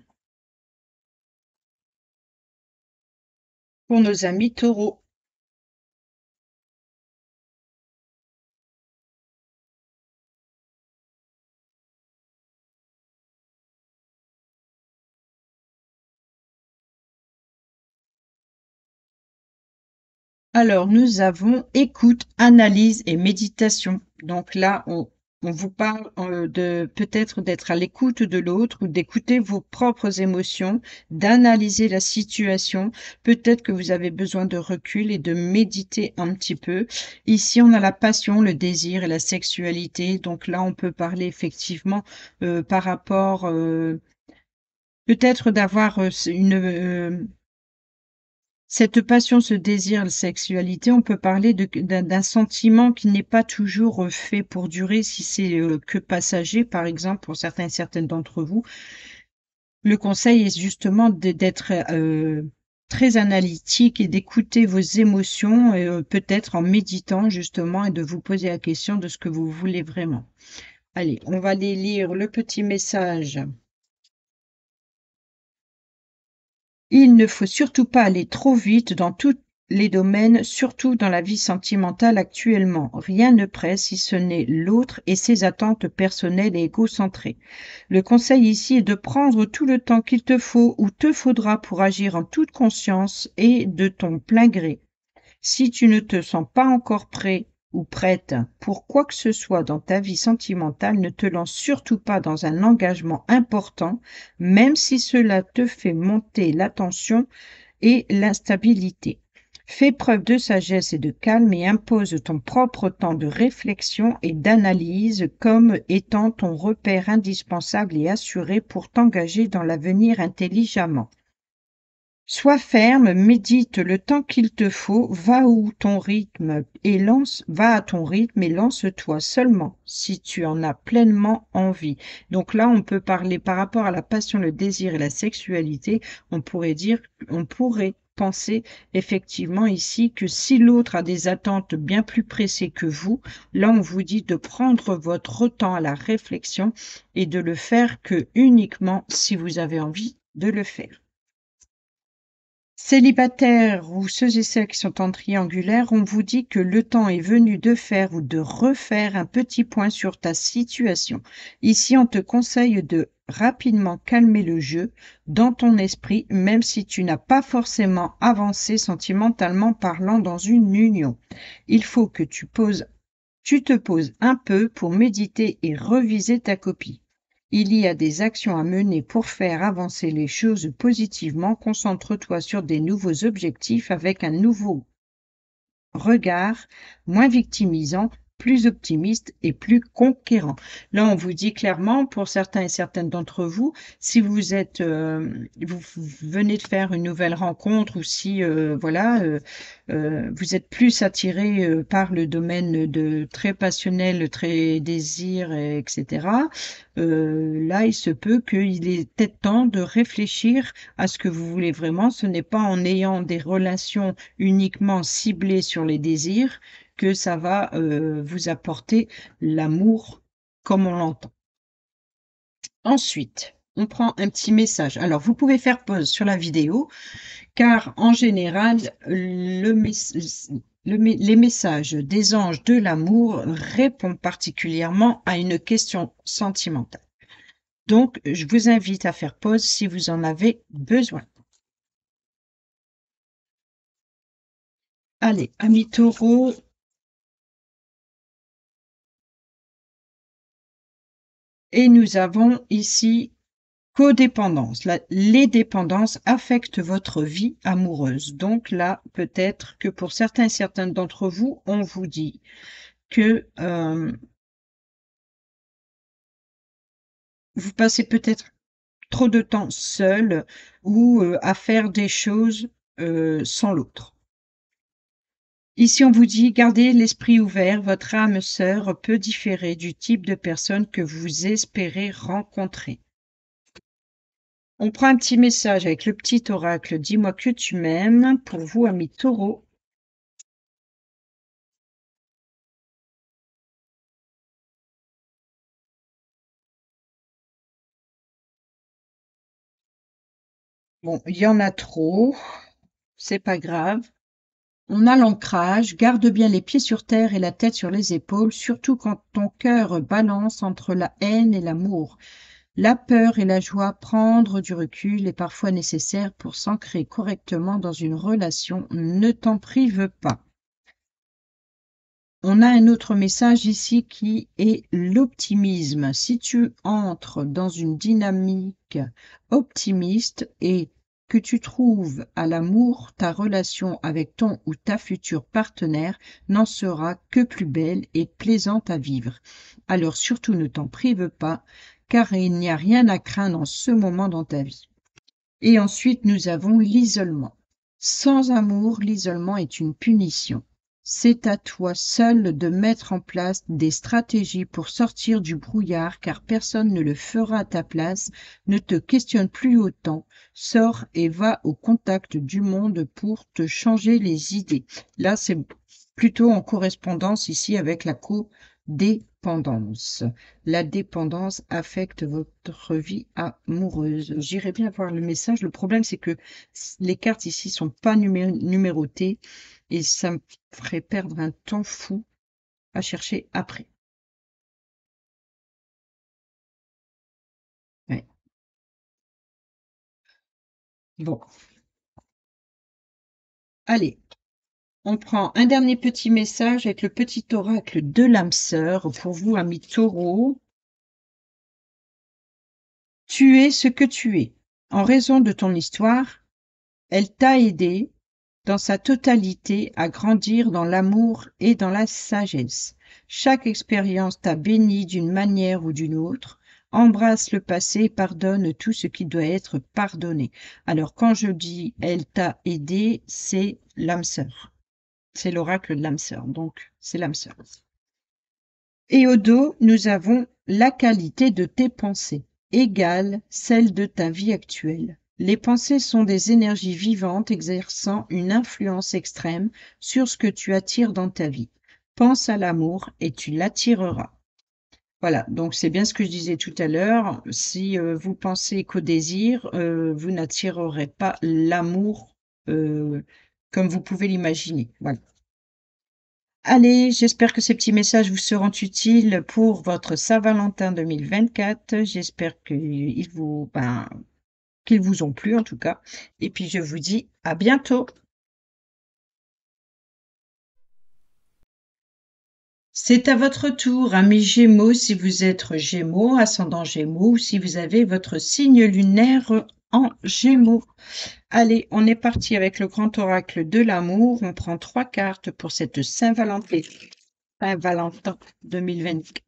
Speaker 1: Pour nos amis taureaux. Alors, nous avons écoute, analyse et méditation. Donc là, on vous parle de peut-être d'être à l'écoute de l'autre ou d'écouter vos propres émotions, d'analyser la situation. Peut-être que vous avez besoin de recul et de méditer un petit peu. Ici, on a la passion, le désir et la sexualité. Donc là, on peut parler effectivement par rapport peut-être d'avoir cette passion, ce désir, la sexualité, on peut parler d'un sentiment qui n'est pas toujours fait pour durer si c'est que passager, par exemple, pour certains et certaines d'entre vous. Le conseil est justement d'être très analytique et d'écouter vos émotions, peut-être en méditant justement et de vous poser la question de ce que vous voulez vraiment. Allez, on va aller lire le petit message. Il ne faut surtout pas aller trop vite dans tous les domaines, surtout dans la vie sentimentale actuellement. Rien ne presse si ce n'est l'autre et ses attentes personnelles et égocentrées. Le conseil ici est de prendre tout le temps qu'il te faut ou te faudra pour agir en toute conscience et de ton plein gré. Si tu ne te sens pas encore prêt ou prête pour quoi que ce soit dans ta vie sentimentale, ne te lance surtout pas dans un engagement important, même si cela te fait monter la tension et l'instabilité. Fais preuve de sagesse et de calme et impose ton propre temps de réflexion et d'analyse comme étant ton repère indispensable et assuré pour t'engager dans l'avenir intelligemment. Sois ferme, médite le temps qu'il te faut, va à ton rythme et lance-toi seulement si tu en as pleinement envie. Donc là, on peut parler par rapport à la passion, le désir et la sexualité, on pourrait penser effectivement ici que si l'autre a des attentes bien plus pressées que vous, là, on vous dit de prendre votre temps à la réflexion et de le faire que uniquement si vous avez envie de le faire. Célibataires ou ceux et celles qui sont en triangulaire, on vous dit que le temps est venu de faire ou de refaire un petit point sur ta situation. Ici, on te conseille de rapidement calmer le jeu dans ton esprit, même si tu n'as pas forcément avancé sentimentalement parlant dans une union. Il faut que tu te poses un peu pour méditer et reviser ta copie. Il y a des actions à mener pour faire avancer les choses positivement. Concentre-toi sur des nouveaux objectifs avec un nouveau regard, moins victimisant, plus optimiste et plus conquérant. Là, on vous dit clairement, pour certains et certaines d'entre vous, si vous venez de faire une nouvelle rencontre ou si, vous êtes plus attiré par le domaine de très passionnel, très désir, etc. Là, il se peut qu'il est peut-être temps de réfléchir à ce que vous voulez vraiment. Ce n'est pas en ayant des relations uniquement ciblées sur les désirs que ça va vous apporter l'amour comme on l'entend. Ensuite, on prend un petit message. Alors, vous pouvez faire pause sur la vidéo, car en général, les messages des anges de l'amour répondent particulièrement à une question sentimentale. Donc, je vous invite à faire pause si vous en avez besoin. Allez, amis taureaux, et nous avons ici codépendance. Les dépendances affectent votre vie amoureuse. Donc là, peut-être que pour certains et certaines d'entre vous, on vous dit que vous passez peut-être trop de temps seul ou à faire des choses sans l'autre. Ici, on vous dit, gardez l'esprit ouvert, votre âme sœur peut différer du type de personne que vous espérez rencontrer. On prend un petit message avec le petit oracle, dis-moi que tu m'aimes, pour vous, amis taureaux. Bon, il y en a trop, c'est pas grave. On a l'ancrage, garde bien les pieds sur terre et la tête sur les épaules, surtout quand ton cœur balance entre la haine et l'amour. La peur et la joie, prendre du recul est parfois nécessaire pour s'ancrer correctement dans une relation. Ne t'en prive pas. On a un autre message ici qui est l'optimisme. Si tu entres dans une dynamique optimiste et que tu trouves à l'amour, ta relation avec ton ou ta future partenaire n'en sera que plus belle et plaisante à vivre. Alors surtout ne t'en prive pas, car il n'y a rien à craindre en ce moment dans ta vie. Et ensuite, nous avons l'isolement. Sans amour, l'isolement est une punition. C'est à toi seul de mettre en place des stratégies pour sortir du brouillard, car personne ne le fera à ta place. Ne te questionne plus autant. Sors et va au contact du monde pour te changer les idées. Là, c'est plutôt en correspondance ici avec la codépendance. La dépendance affecte votre vie amoureuse. J'irai bien voir le message. Le problème, c'est que les cartes ici sont pas numérotées et ça me ferait perdre un temps fou à chercher après. Ouais. Bon, allez. On prend un dernier petit message avec le petit oracle de l'âme sœur pour vous, amis taureaux. Tu es ce que tu es. En raison de ton histoire, elle t'a aidé dans sa totalité à grandir dans l'amour et dans la sagesse. Chaque expérience t'a béni d'une manière ou d'une autre. Embrasse le passé, pardonne tout ce qui doit être pardonné. Alors quand je dis elle t'a aidé, c'est l'âme sœur. C'est l'oracle de l'âme sœur, donc c'est l'âme sœur. Et au dos, nous avons la qualité de tes pensées, égale celle de ta vie actuelle. Les pensées sont des énergies vivantes exerçant une influence extrême sur ce que tu attires dans ta vie. Pense à l'amour et tu l'attireras. Voilà, donc c'est bien ce que je disais tout à l'heure. Si vous pensez qu'au désir, vous n'attirerez pas l'amour comme vous pouvez l'imaginer. Voilà. Allez, j'espère que ces petits messages vous seront utiles pour votre Saint-Valentin 2024. J'espère qu'ils vous ont plu en tout cas. Et puis je vous dis à bientôt. C'est à votre tour, amis Gémeaux, si vous êtes Gémeaux, ascendant Gémeaux, ou si vous avez votre signe lunaire en Gémeaux. Allez, on est parti avec le grand oracle de l'amour. On prend 3 cartes pour cette Saint-Valentin 2024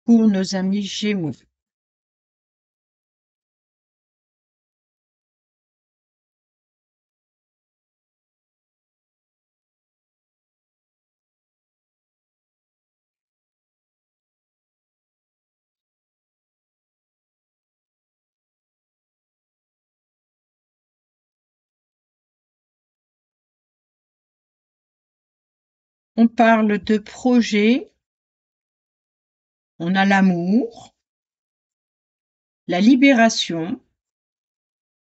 Speaker 1: pour nos amis Gémeaux. On parle de projet, on a l'amour, la libération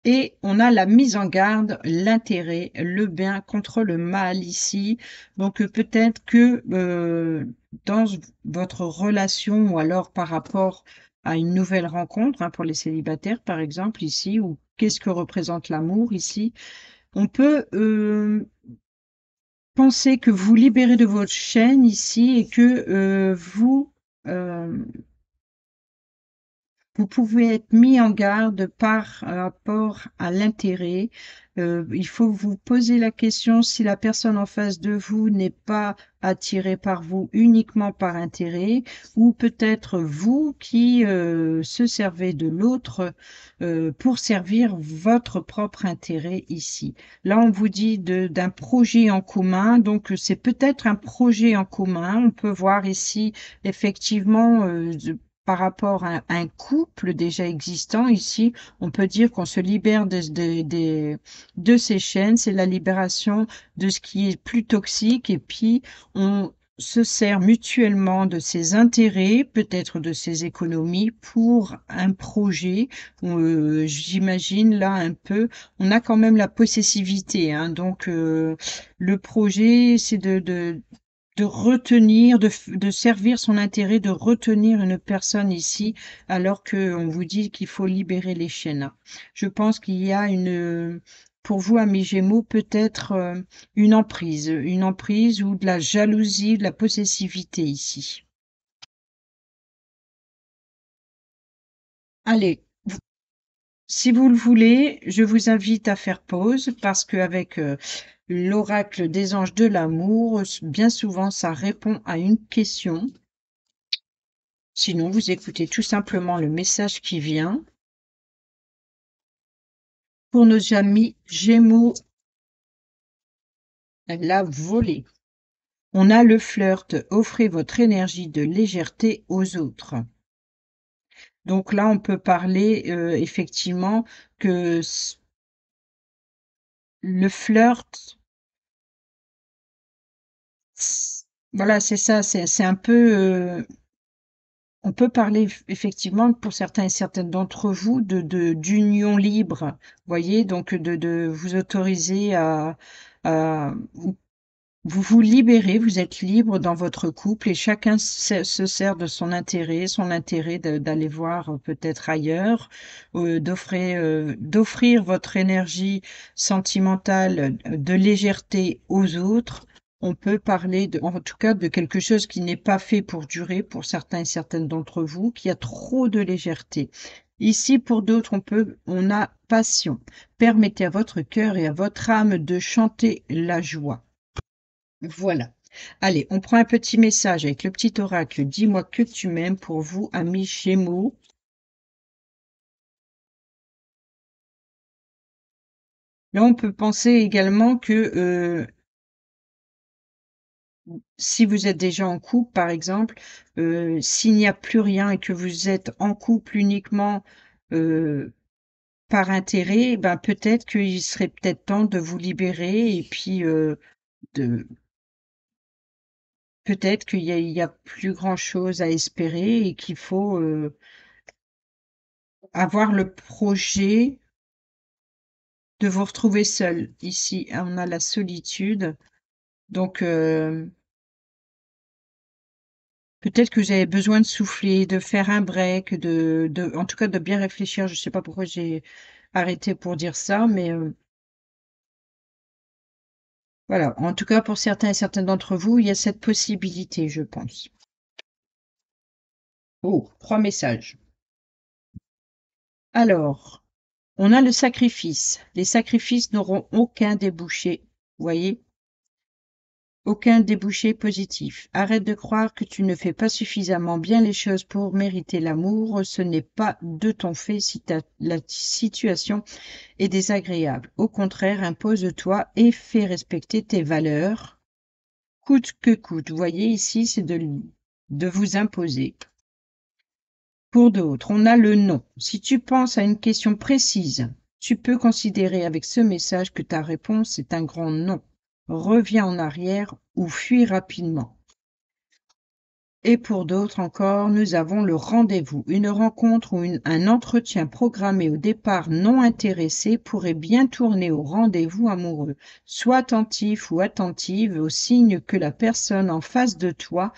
Speaker 1: et on a la mise en garde, l'intérêt, le bien contre le mal ici. Donc peut-être que dans votre relation ou alors par rapport à une nouvelle rencontre, hein, pour les célibataires par exemple ici, ou qu'est-ce que représente l'amour ici, on peut penser que vous libérez de votre chaîne ici et que euh, vous pouvez être mis en garde par rapport à l'intérêt. Il faut vous poser la question si la personne en face de vous n'est pas attirée par vous uniquement par intérêt, ou peut-être vous qui se servez de l'autre pour servir votre propre intérêt ici. Là, on vous dit d'un projet en commun, donc c'est peut-être un projet en commun. On peut voir ici effectivement par rapport à un couple déjà existant ici, on peut dire qu'on se libère de ces chaînes, c'est la libération de ce qui est plus toxique et puis on se sert mutuellement de ses intérêts, peut-être de ses économies pour un projet. J'imagine là un peu, on a quand même la possessivité, hein, donc le projet, c'est de retenir, de servir son intérêt, de retenir une personne ici, alors qu'on vous dit qu'il faut libérer les chaînes. Je pense qu'il y a pour vous, amis Gémeaux, peut-être une emprise ou de la jalousie, de la possessivité ici. Allez, si vous le voulez, je vous invite à faire pause parce qu'avec l'oracle des anges de l'amour, bien souvent, ça répond à une question. Sinon, vous écoutez tout simplement le message qui vient. Pour nos amis Gémeaux, la volée. On a le flirt, offrez votre énergie de légèreté aux autres. Donc là, on peut parler effectivement que le flirt, voilà, c'est ça, c'est un peu on peut parler effectivement pour certains et certaines d'entre vous d'union libre, voyez, donc de vous autoriser à Vous vous libérez, vous êtes libre dans votre couple et chacun se sert de son intérêt d'aller voir peut-être ailleurs, d'offrir votre énergie sentimentale, de légèreté aux autres. On peut parler en tout cas de quelque chose qui n'est pas fait pour durer pour certains et certaines d'entre vous, qui a trop de légèreté. Ici, pour d'autres, on a passion. Permettez à votre cœur et à votre âme de chanter la joie. Voilà. Allez, on prend un petit message avec le petit oracle. Dis-moi que tu m'aimes pour vous, amis Gémeaux. Là, on peut penser également que si vous êtes déjà en couple, par exemple, s'il n'y a plus rien et que vous êtes en couple uniquement euh, par intérêt, ben peut-être qu'il serait peut-être temps de vous libérer et puis de peut-être il y a plus grand-chose à espérer et qu'il faut avoir le projet de vous retrouver seul. Ici, on a la solitude, donc peut-être que vous avez besoin de souffler, de faire un break, en tout cas de bien réfléchir. Je sais pas pourquoi j'ai arrêté pour dire ça, mais voilà. En tout cas, pour certains et certaines d'entre vous, il y a cette possibilité, je pense. Oh, 3 messages. Alors, on a le sacrifice. Les sacrifices n'auront aucun débouché, vous voyez? Aucun débouché positif. Arrête de croire que tu ne fais pas suffisamment bien les choses pour mériter l'amour. Ce n'est pas de ton fait si la situation est désagréable. Au contraire, impose-toi et fais respecter tes valeurs, coûte que coûte. Vous voyez ici, c'est de vous imposer. Pour d'autres, on a le non. Si tu penses à une question précise, tu peux considérer avec ce message que ta réponse est un grand non. Reviens en arrière ou fuis rapidement. Et pour d'autres encore, nous avons le rendez-vous. Une rencontre ou un entretien programmé au départ non intéressé pourrait bien tourner au rendez-vous amoureux. Sois attentif ou attentive aux signes que la personne en face de toi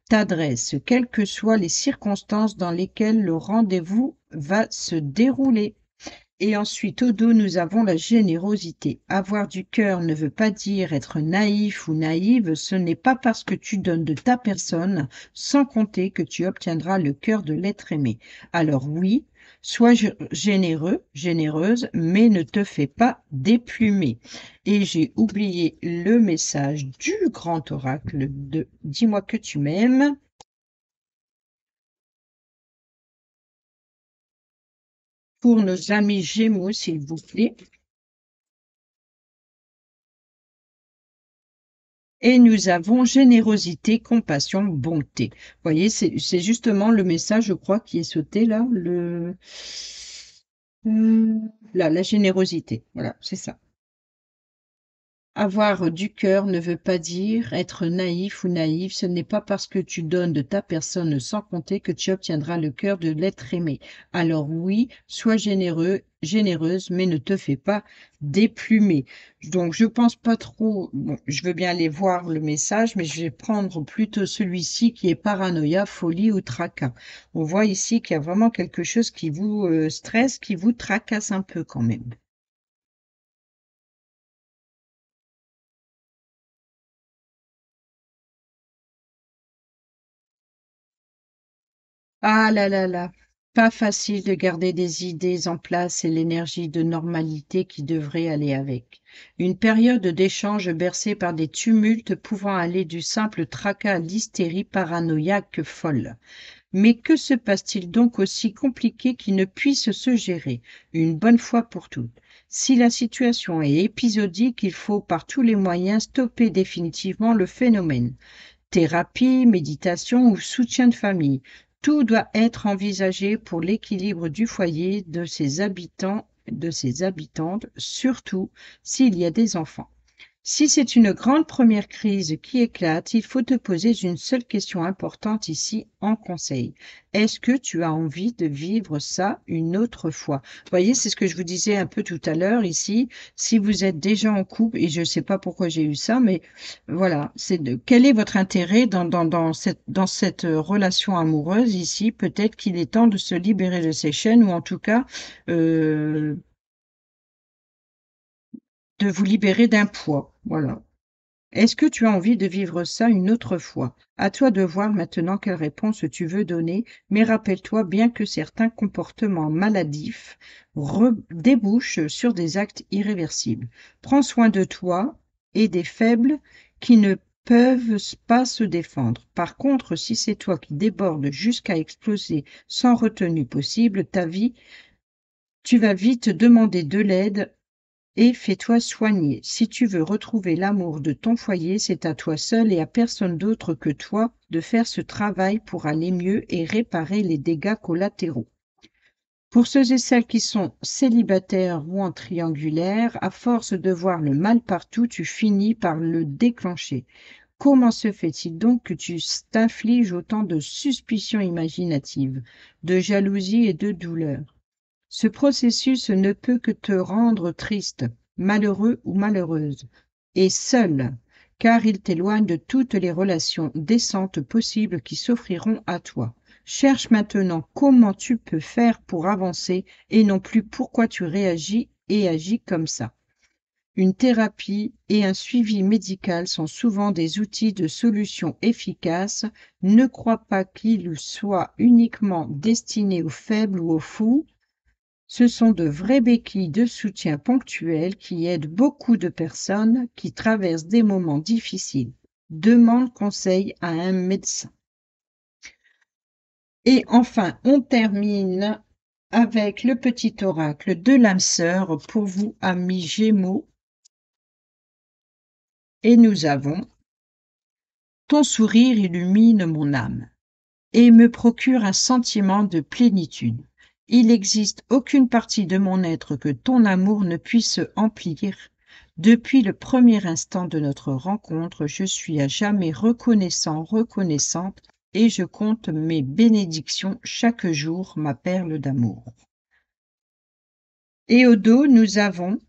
Speaker 1: t'adresse, quelles que soient les circonstances dans lesquelles le rendez-vous va se dérouler. Et ensuite, au dos, nous avons la générosité. Avoir du cœur ne veut pas dire être naïf ou naïve. Ce n'est pas parce que tu donnes de ta personne, sans compter que tu obtiendras le cœur de l'être aimé. Alors oui, sois généreux, généreuse, mais ne te fais pas déplumer. Et j'ai oublié le message du grand oracle de Dis-moi que tu m'aimes. Pour nos amis Gémeaux, s'il vous plaît. Et nous avons générosité, compassion, bonté. Vous voyez, c'est justement le message, je crois, qui est sauté là. Là, la générosité. Voilà, c'est ça. Avoir du cœur ne veut pas dire être naïf ou naïve. Ce n'est pas parce que tu donnes de ta personne sans compter que tu obtiendras le cœur de l'être aimé. Alors oui, sois généreux, généreuse, mais ne te fais pas déplumer. Donc je pense pas trop. Bon, je veux bien aller voir le message, mais je vais prendre plutôt celui-ci qui est paranoïa, folie ou tracas. On voit ici qu'il y a vraiment quelque chose qui vous stresse, qui vous tracasse un peu quand même. Ah là là là, pas facile de garder des idées en place et l'énergie de normalité qui devrait aller avec. Une période d'échange bercée par des tumultes pouvant aller du simple tracas à l'hystérie paranoïaque folle. Mais que se passe-t-il donc aussi compliqué qui ne puisse se gérer une bonne fois pour toutes? Si la situation est épisodique, il faut par tous les moyens stopper définitivement le phénomène. Thérapie, méditation ou soutien de famille. Tout doit être envisagé pour l'équilibre du foyer, de ses habitants, de ses habitantes, surtout s'il y a des enfants. Si c'est une grande première crise qui éclate, il faut te poser une seule question importante ici en conseil. Est-ce que tu as envie de vivre ça une autre fois? Vous voyez, c'est ce que je vous disais un peu tout à l'heure ici. Si vous êtes déjà en couple, et je ne sais pas pourquoi j'ai eu ça, mais voilà, quel est votre intérêt dans cette relation amoureuse ici? Peut-être qu'il est temps de se libérer de ces chaînes ou en tout cas, euh, de vous libérer d'un poids. Voilà. Est-ce que tu as envie de vivre ça une autre fois? À toi de voir maintenant quelle réponse tu veux donner, mais rappelle-toi bien que certains comportements maladifs débouchent sur des actes irréversibles. Prends soin de toi et des faibles qui ne peuvent pas se défendre. Par contre, si c'est toi qui débordes jusqu'à exploser sans retenue possible, tu vas vite demander de l'aide et fais-toi soigner. Si tu veux retrouver l'amour de ton foyer, c'est à toi seul et à personne d'autre que toi de faire ce travail pour aller mieux et réparer les dégâts collatéraux. Pour ceux et celles qui sont célibataires ou en triangulaire, à force de voir le mal partout, tu finis par le déclencher. Comment se fait-il donc que tu t'infliges autant de suspicions imaginatives, de jalousie et de douleur? Ce processus ne peut que te rendre triste, malheureux ou malheureuse, et seul, car il t'éloigne de toutes les relations décentes possibles qui s'offriront à toi. Cherche maintenant comment tu peux faire pour avancer et non plus pourquoi tu réagis et agis comme ça. Une thérapie et un suivi médical sont souvent des outils de solution efficaces. Ne crois pas qu'ils soient uniquement destinés aux faibles ou aux fous. Ce sont de vraies béquilles de soutien ponctuelles qui aident beaucoup de personnes qui traversent des moments difficiles. Demande conseil à un médecin. Et enfin, on termine avec le petit oracle de l'âme sœur pour vous, amis Gémeaux. Et nous avons: ton sourire illumine mon âme et me procure un sentiment de plénitude. Il n'existe aucune partie de mon être que ton amour ne puisse emplir. Depuis le premier instant de notre rencontre, je suis à jamais reconnaissante, et je compte mes bénédictions chaque jour, ma perle d'amour. Et au dos, nous avons: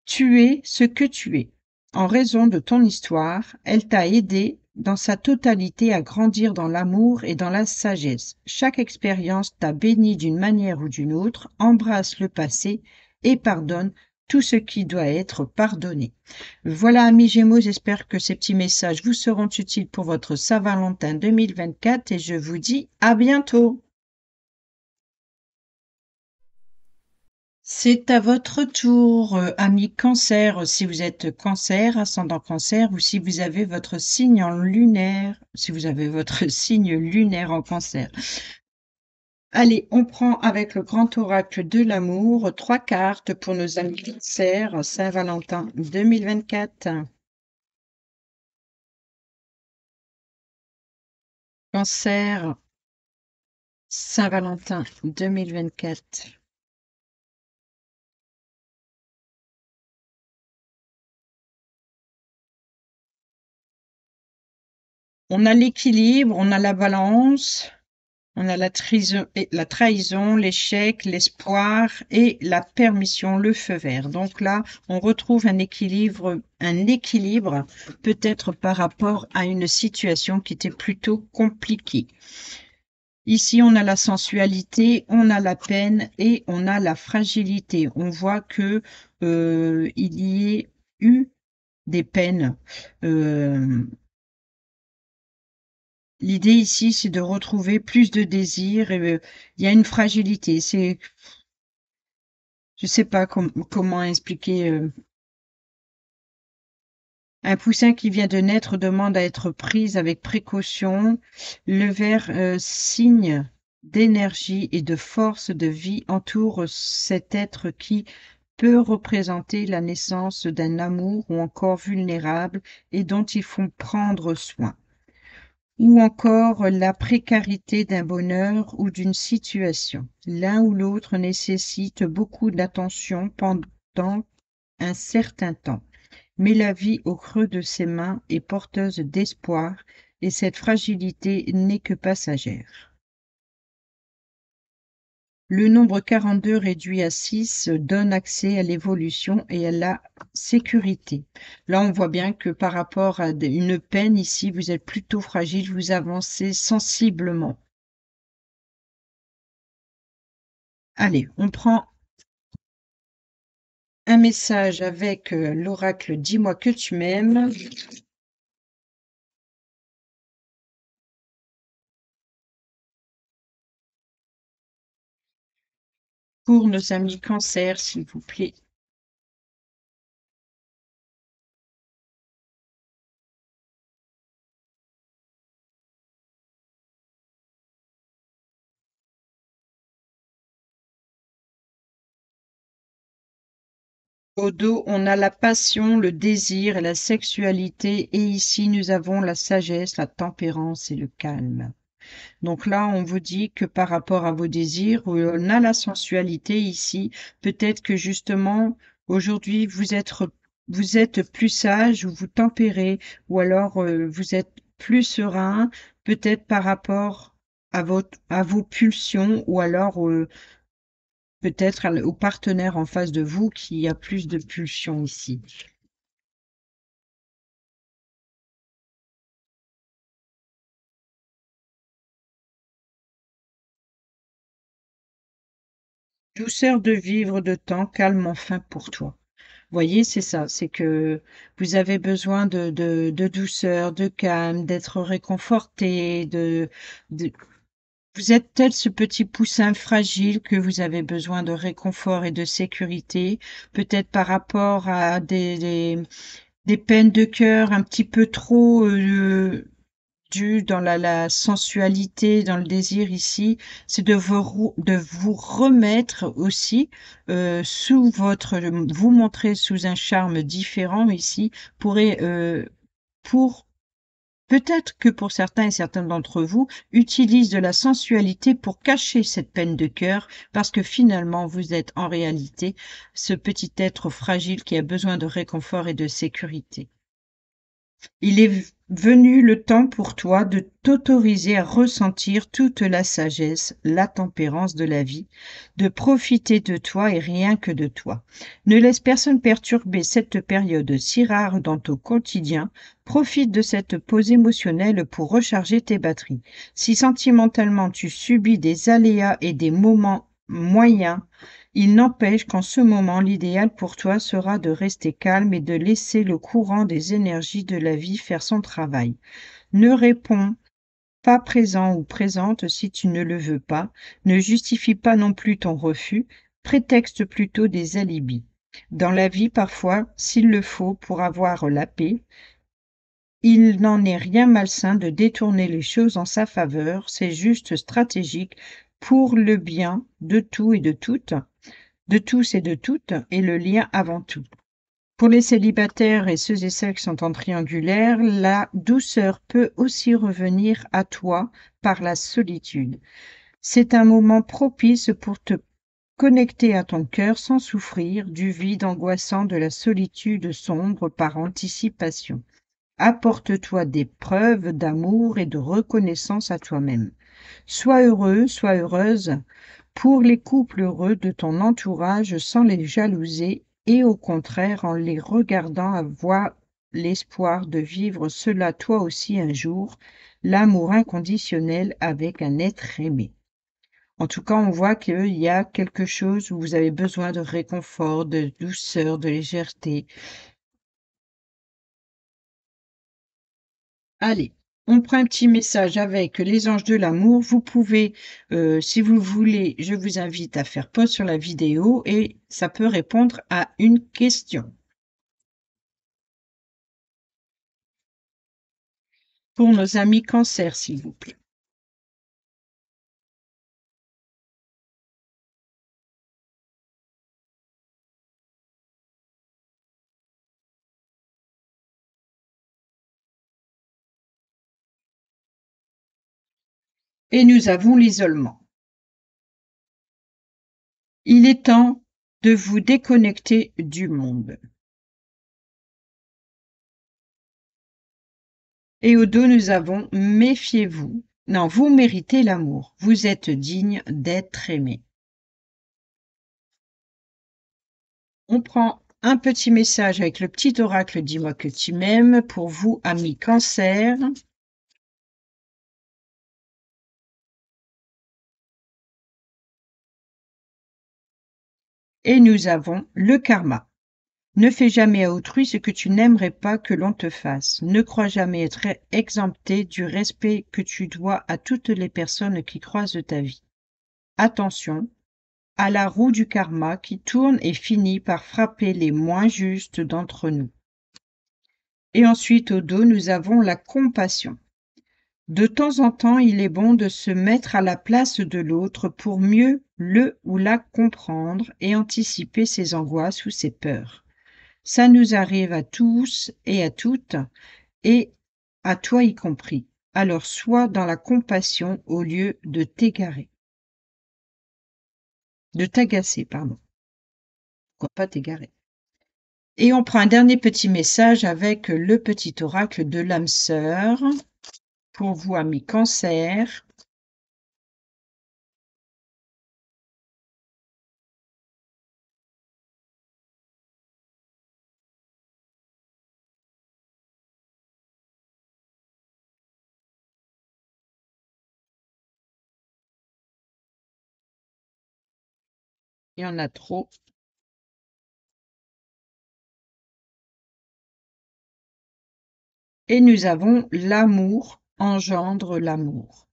Speaker 1: tu es ce que tu es. En raison de ton histoire, elle t'a aidé dans sa totalité à grandir dans l'amour et dans la sagesse. Chaque expérience t'a béni d'une manière ou d'une autre. Embrasse le passé et pardonne tout ce qui doit être pardonné. Voilà, amis Gémeaux, j'espère que ces petits messages vous seront utiles pour votre Saint-Valentin 2024 et je vous dis à bientôt. C'est à votre tour, ami Cancer, si vous êtes Cancer, ascendant Cancer, ou si vous avez votre signe en lunaire, si vous avez votre signe lunaire en Cancer. Allez, on prend avec le grand oracle de l'amour 3 cartes pour nos amis Cancer, Saint-Valentin 2024. Cancer, Saint-Valentin 2024. On a l'équilibre, on a la balance. On a la trahison, l'échec, l'espoir et la permission, le feu vert. Donc là, on retrouve un équilibre peut-être par rapport à une situation qui était plutôt compliquée. Ici, on a la sensualité, on a la peine et on a la fragilité. On voit que il y a eu des peines. L'idée ici, c'est de retrouver plus de désir et il y a une fragilité. Je sais pas comment expliquer. Un poussin qui vient de naître demande à être prise avec précaution. Le vert, signe d'énergie et de force de vie entoure cet être qui peut représenter la naissance d'un amour ou encore vulnérable et dont il faut prendre soin. Ou encore la précarité d'un bonheur ou d'une situation. L'un ou l'autre nécessite beaucoup d'attention pendant un certain temps. met la vie au creux de ses mains, est porteuse d'espoir, et cette fragilité n'est que passagère. Le nombre 42 réduit à 6 donne accès à l'évolution et à la sécurité. Là, on voit bien que par rapport à une peine ici, vous êtes plutôt fragile, vous avancez sensiblement. Allez, on prend un message avec l'oracle Dis-moi que tu m'aimes. Pour nos amis cancer, s'il vous plaît. Au dos, on a la passion, le désir et la sexualité. Et ici, nous avons la sagesse, la tempérance et le calme. Donc là, on vous dit que par rapport à vos désirs, on a la sensualité ici. Peut-être que justement, aujourd'hui, vous êtes plus sage ou vous tempérez, ou alors vous êtes plus serein, peut-être par rapport à vos pulsions, ou alors peut-être au partenaire en face de vous qui a plus de pulsions ici. Douceur de vivre de temps, calme enfin pour toi. Voyez, c'est ça, c'est que vous avez besoin de douceur, de calme, d'être réconforté, de... Vous êtes tel ce petit poussin fragile que vous avez besoin de réconfort et de sécurité, peut-être par rapport à des peines de cœur un petit peu trop dans la sensualité, dans le désir ici, c'est de vous remettre aussi vous montrer sous un charme différent ici, pour peut-être que pour certains et certaines d'entre vous, utilisent de la sensualité pour cacher cette peine de cœur, parce que finalement, vous êtes en réalité ce petit être fragile qui a besoin de réconfort et de sécurité. Il est venu le temps pour toi de t'autoriser à ressentir toute la sagesse, la tempérance de la vie, de profiter de toi et rien que de toi. Ne laisse personne perturber cette période si rare dans ton quotidien. Profite de cette pause émotionnelle pour recharger tes batteries. Si sentimentalement tu subis des aléas et des moments moyens, il n'empêche qu'en ce moment, l'idéal pour toi sera de rester calme et de laisser le courant des énergies de la vie faire son travail. Ne réponds pas présent ou présente si tu ne le veux pas. Ne justifie pas non plus ton refus. Prétexte plutôt des alibis. Dans la vie, parfois, s'il le faut pour avoir la paix, il n'en est rien malsain de détourner les choses en sa faveur. C'est juste stratégique pour le bien de tout et de toutes, de tous et de toutes, et le lien avant tout. Pour les célibataires et ceux et celles qui sont en triangulaire, la douceur peut aussi revenir à toi par la solitude. C'est un moment propice pour te connecter à ton cœur sans souffrir du vide angoissant de la solitude sombre par anticipation. Apporte-toi des preuves d'amour et de reconnaissance à toi-même. Sois heureux, sois heureuse pour les couples heureux de ton entourage sans les jalouser et au contraire en les regardant avoir l'espoir de vivre cela toi aussi un jour, l'amour inconditionnel avec un être aimé. En tout cas, on voit qu'il y a quelque chose où vous avez besoin de réconfort, de douceur, de légèreté. Allez, on prend un petit message avec les anges de l'amour. Vous pouvez, si vous voulez, je vous invite à faire pause sur la vidéo et ça peut répondre à une question. Pour nos amis cancer, s'il vous plaît. Et nous avons l'isolement. Il est temps de vous déconnecter du monde. Et au dos, nous avons méfiez-vous. Non, vous méritez l'amour. Vous êtes digne d'être aimé. On prend un petit message avec le petit oracle dis-moi que tu m'aimes pour vous, amis Cancer. Et nous avons le karma. Ne fais jamais à autrui ce que tu n'aimerais pas que l'on te fasse. Ne crois jamais être exempté du respect que tu dois à toutes les personnes qui croisent ta vie. Attention à la roue du karma qui tourne et finit par frapper les moins justes d'entre nous. Et ensuite, au dos, nous avons la compassion. De temps en temps, il est bon de se mettre à la place de l'autre pour mieux le ou la comprendre et anticiper ses angoisses ou ses peurs. Ça nous arrive à tous et à toutes, et à toi y compris. Alors sois dans la compassion au lieu de t'égarer. De t'agacer, pardon. Pourquoi pas t'égarer? Et on prend un dernier petit message avec le petit oracle de l'âme sœur pour vous, amis Cancer. Il y en a trop. Et nous avons l'amour engendre l'amour.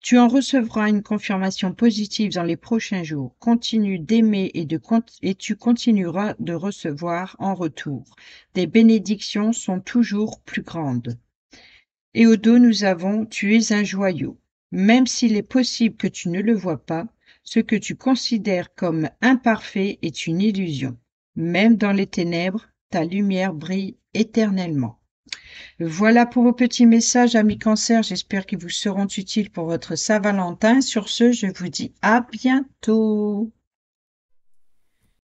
Speaker 1: Tu en recevras une confirmation positive dans les prochains jours. Continue d'aimer et tu continueras de recevoir en retour. Des bénédictions sont toujours plus grandes. Et au dos, nous avons tu es un joyau. Même s'il est possible que tu ne le vois pas, ce que tu considères comme imparfait est une illusion. Même dans les ténèbres, ta lumière brille éternellement. Voilà pour vos petits messages, amis Cancer. J'espère qu'ils vous seront utiles pour votre Saint-Valentin. Sur ce, je vous dis à bientôt.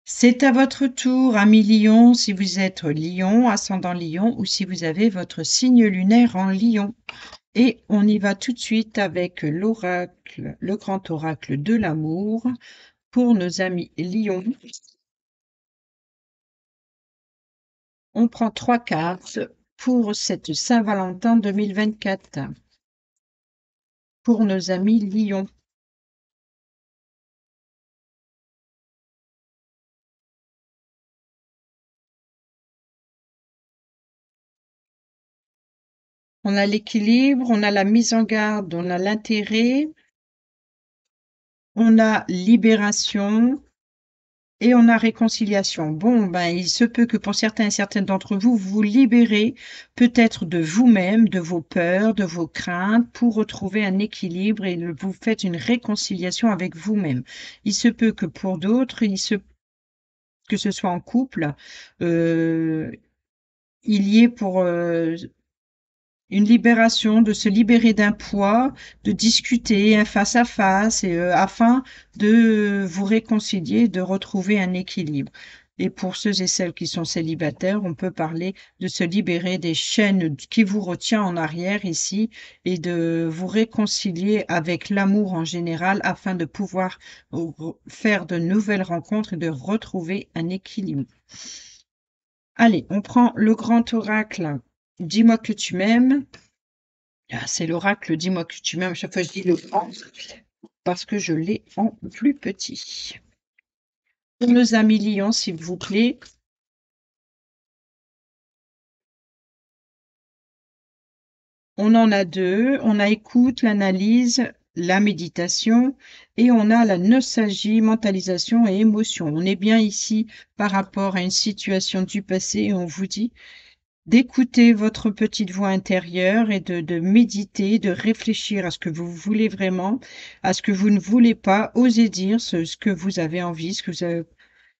Speaker 1: C'est à votre tour, amis Lion, si vous êtes Lion, ascendant Lion, ou si vous avez votre signe lunaire en Lion. Et on y va tout de suite avec l'oracle, le grand oracle de l'amour pour nos amis Lion. On prend 3 cartes pour cette Saint-Valentin 2024. Pour nos amis Lion. On a l'équilibre, on a la mise en garde, on a l'intérêt, on a libération et on a réconciliation. Bon, ben, il se peut que pour certains et certaines d'entre vous, vous vous libérez peut-être de vous-même, de vos peurs, de vos craintes pour retrouver un équilibre et vous faites une réconciliation avec vous-même. Il se peut que pour d'autres, que ce soit en couple, il y ait pour une libération, de se libérer d'un poids, de discuter un face à face et afin de vous réconcilier, de retrouver un équilibre. Et pour ceux et celles qui sont célibataires, on peut parler de se libérer des chaînes qui vous retient en arrière ici et de vous réconcilier avec l'amour en général afin de pouvoir faire de nouvelles rencontres et de retrouver un équilibre. Allez, on prend le grand oracle. Dis-moi que tu m'aimes. Ah, c'est l'oracle, dis-moi que tu m'aimes. À chaque fois, je dis le grand parce que je l'ai en plus petit. Pour nos amis lions, s'il vous plaît. On en a 2. On a écoute, l'analyse, la méditation et on a la nostalgie, mentalisation et émotion. On est bien ici par rapport à une situation du passé et on vous dit d'écouter votre petite voix intérieure et de méditer, de réfléchir à ce que vous voulez vraiment, à ce que vous ne voulez pas, osez dire ce que vous avez envie,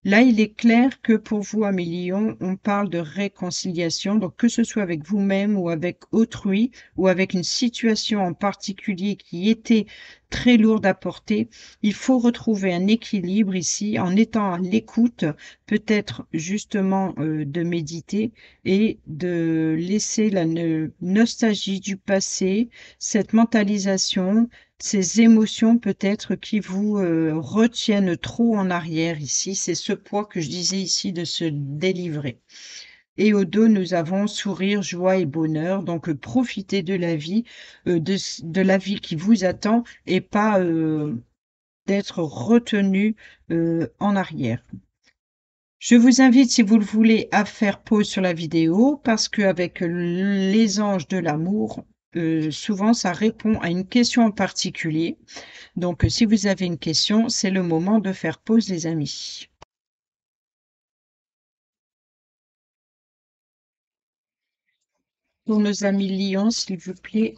Speaker 1: Là, il est clair que pour vous, Amélie Lion, on parle de réconciliation, donc que ce soit avec vous-même ou avec autrui ou avec une situation en particulier qui était très lourde à porter, il faut retrouver un équilibre ici en étant à l'écoute, peut-être justement de méditer et de laisser la nostalgie du passé, cette mentalisation, ces émotions peut-être qui vous retiennent trop en arrière ici. C'est ce poids que je disais ici de se délivrer. Et au dos, nous avons sourire, joie et bonheur. Donc, profitez de la vie, de la vie qui vous attend et pas d'être retenu en arrière. Je vous invite, si vous le voulez, à faire pause sur la vidéo parce qu'avec les anges de l'amour, souvent ça répond à une question en particulier. Donc, si vous avez une question, c'est le moment de faire pause, les amis. Pour nos amis Lions, s'il vous plaît.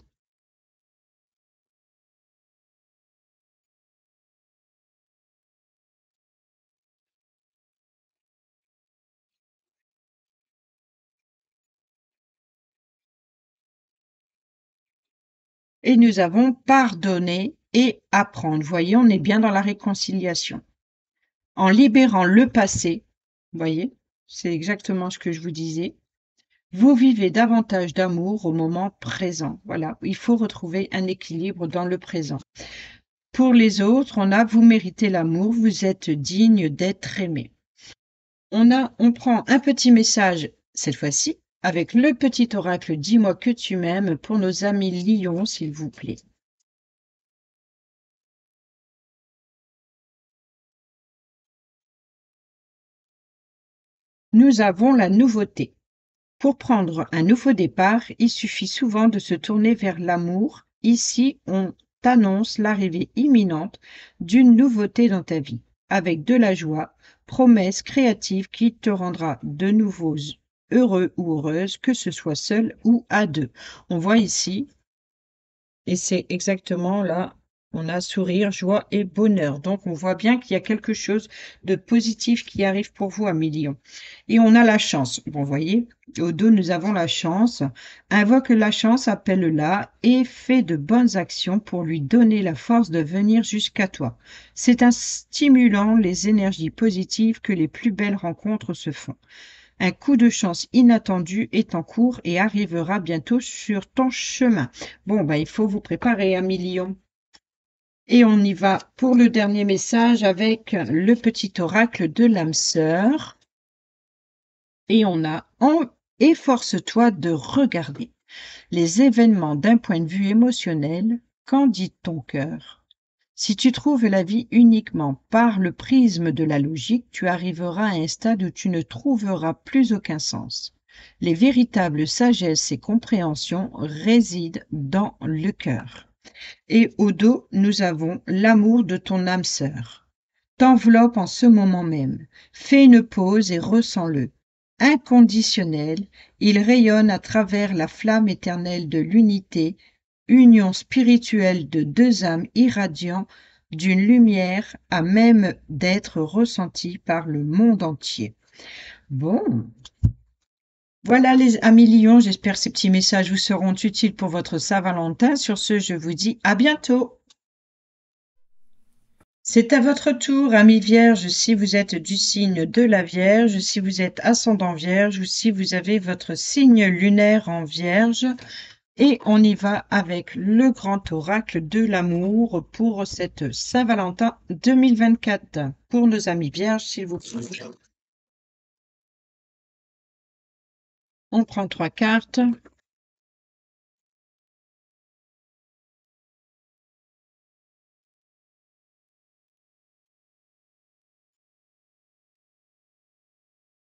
Speaker 1: Et nous avons pardonné et apprendre. Voyez, on est bien dans la réconciliation. En libérant le passé, voyez, c'est exactement ce que je vous disais. Vous vivez davantage d'amour au moment présent. Voilà, il faut retrouver un équilibre dans le présent. Pour les autres, on a vous méritez l'amour, vous êtes digne d'être aimé. On prend un petit message cette fois-ci avec le petit oracle Dis-moi que tu m'aimes pour nos amis lions, s'il vous plaît. Nous avons la nouveauté. Pour prendre un nouveau départ, il suffit souvent de se tourner vers l'amour. Ici, on t'annonce l'arrivée imminente d'une nouveauté dans ta vie, avec de la joie, promesse créative qui te rendra de nouveau heureux ou heureuse, que ce soit seul ou à deux. On voit ici, et c'est exactement là, on a sourire, joie et bonheur. Donc, on voit bien qu'il y a quelque chose de positif qui arrive pour vous à millions. Et on a la chance. Bon, vous voyez, au dos, nous avons la chance. Invoque la chance, appelle-la et fais de bonnes actions pour lui donner la force de venir jusqu'à toi. C'est un stimulant les énergies positives que les plus belles rencontres se font. Un coup de chance inattendu est en cours et arrivera bientôt sur ton chemin. Bon, il faut vous préparer, un million. Et on y va pour le dernier message avec le petit oracle de l'âme sœur. Et on a efforce-toi de regarder les événements d'un point de vue émotionnel. Qu'en dit ton cœur? Si tu trouves la vie uniquement par le prisme de la logique, tu arriveras à un stade où tu ne trouveras plus aucun sens. Les véritables sagesse et compréhension résident dans le cœur. Et au dos, nous avons l'amour de ton âme sœur. T'enveloppe en ce moment même. Fais une pause et ressens-le. Inconditionnel, il rayonne à travers la flamme éternelle de l'unité, union spirituelle de deux âmes irradiant d'une lumière à même d'être ressentie par le monde entier. Bon, voilà les amis lions, j'espère que ces petits messages vous seront utiles pour votre Saint-Valentin. Sur ce, je vous dis à bientôt. C'est à votre tour, amis vierges, si vous êtes du signe de la Vierge, si vous êtes ascendant Vierge ou si vous avez votre signe lunaire en Vierge. Et on y va avec le grand oracle de l'amour pour cette Saint-Valentin 2024. Pour nos amis vierges, s'il vous plaît. On prend 3 cartes.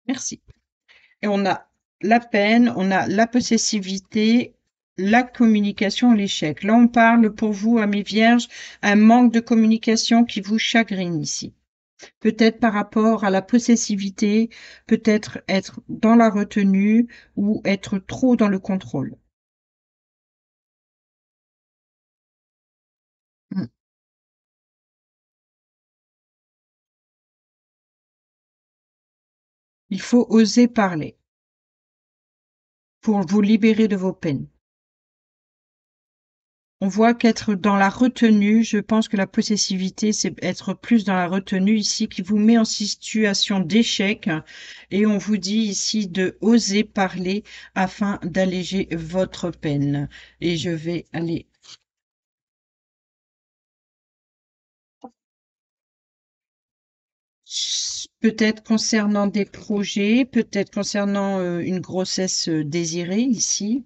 Speaker 1: Merci. Et on a la peine, on a la possessivité, la communication, l'échec. Là, on parle pour vous, amis vierges, un manque de communication qui vous chagrine ici. Peut-être par rapport à la possessivité, peut-être être dans la retenue ou être trop dans le contrôle. Mm. Il faut oser parler pour vous libérer de vos peines. On voit qu'être dans la retenue, je pense que la possessivité, c'est être plus dans la retenue ici, qui vous met en situation d'échec. Et on vous dit ici de oser parler afin d'alléger votre peine. Et je vais aller peut-être concernant des projets, peut-être concernant une grossesse désirée ici.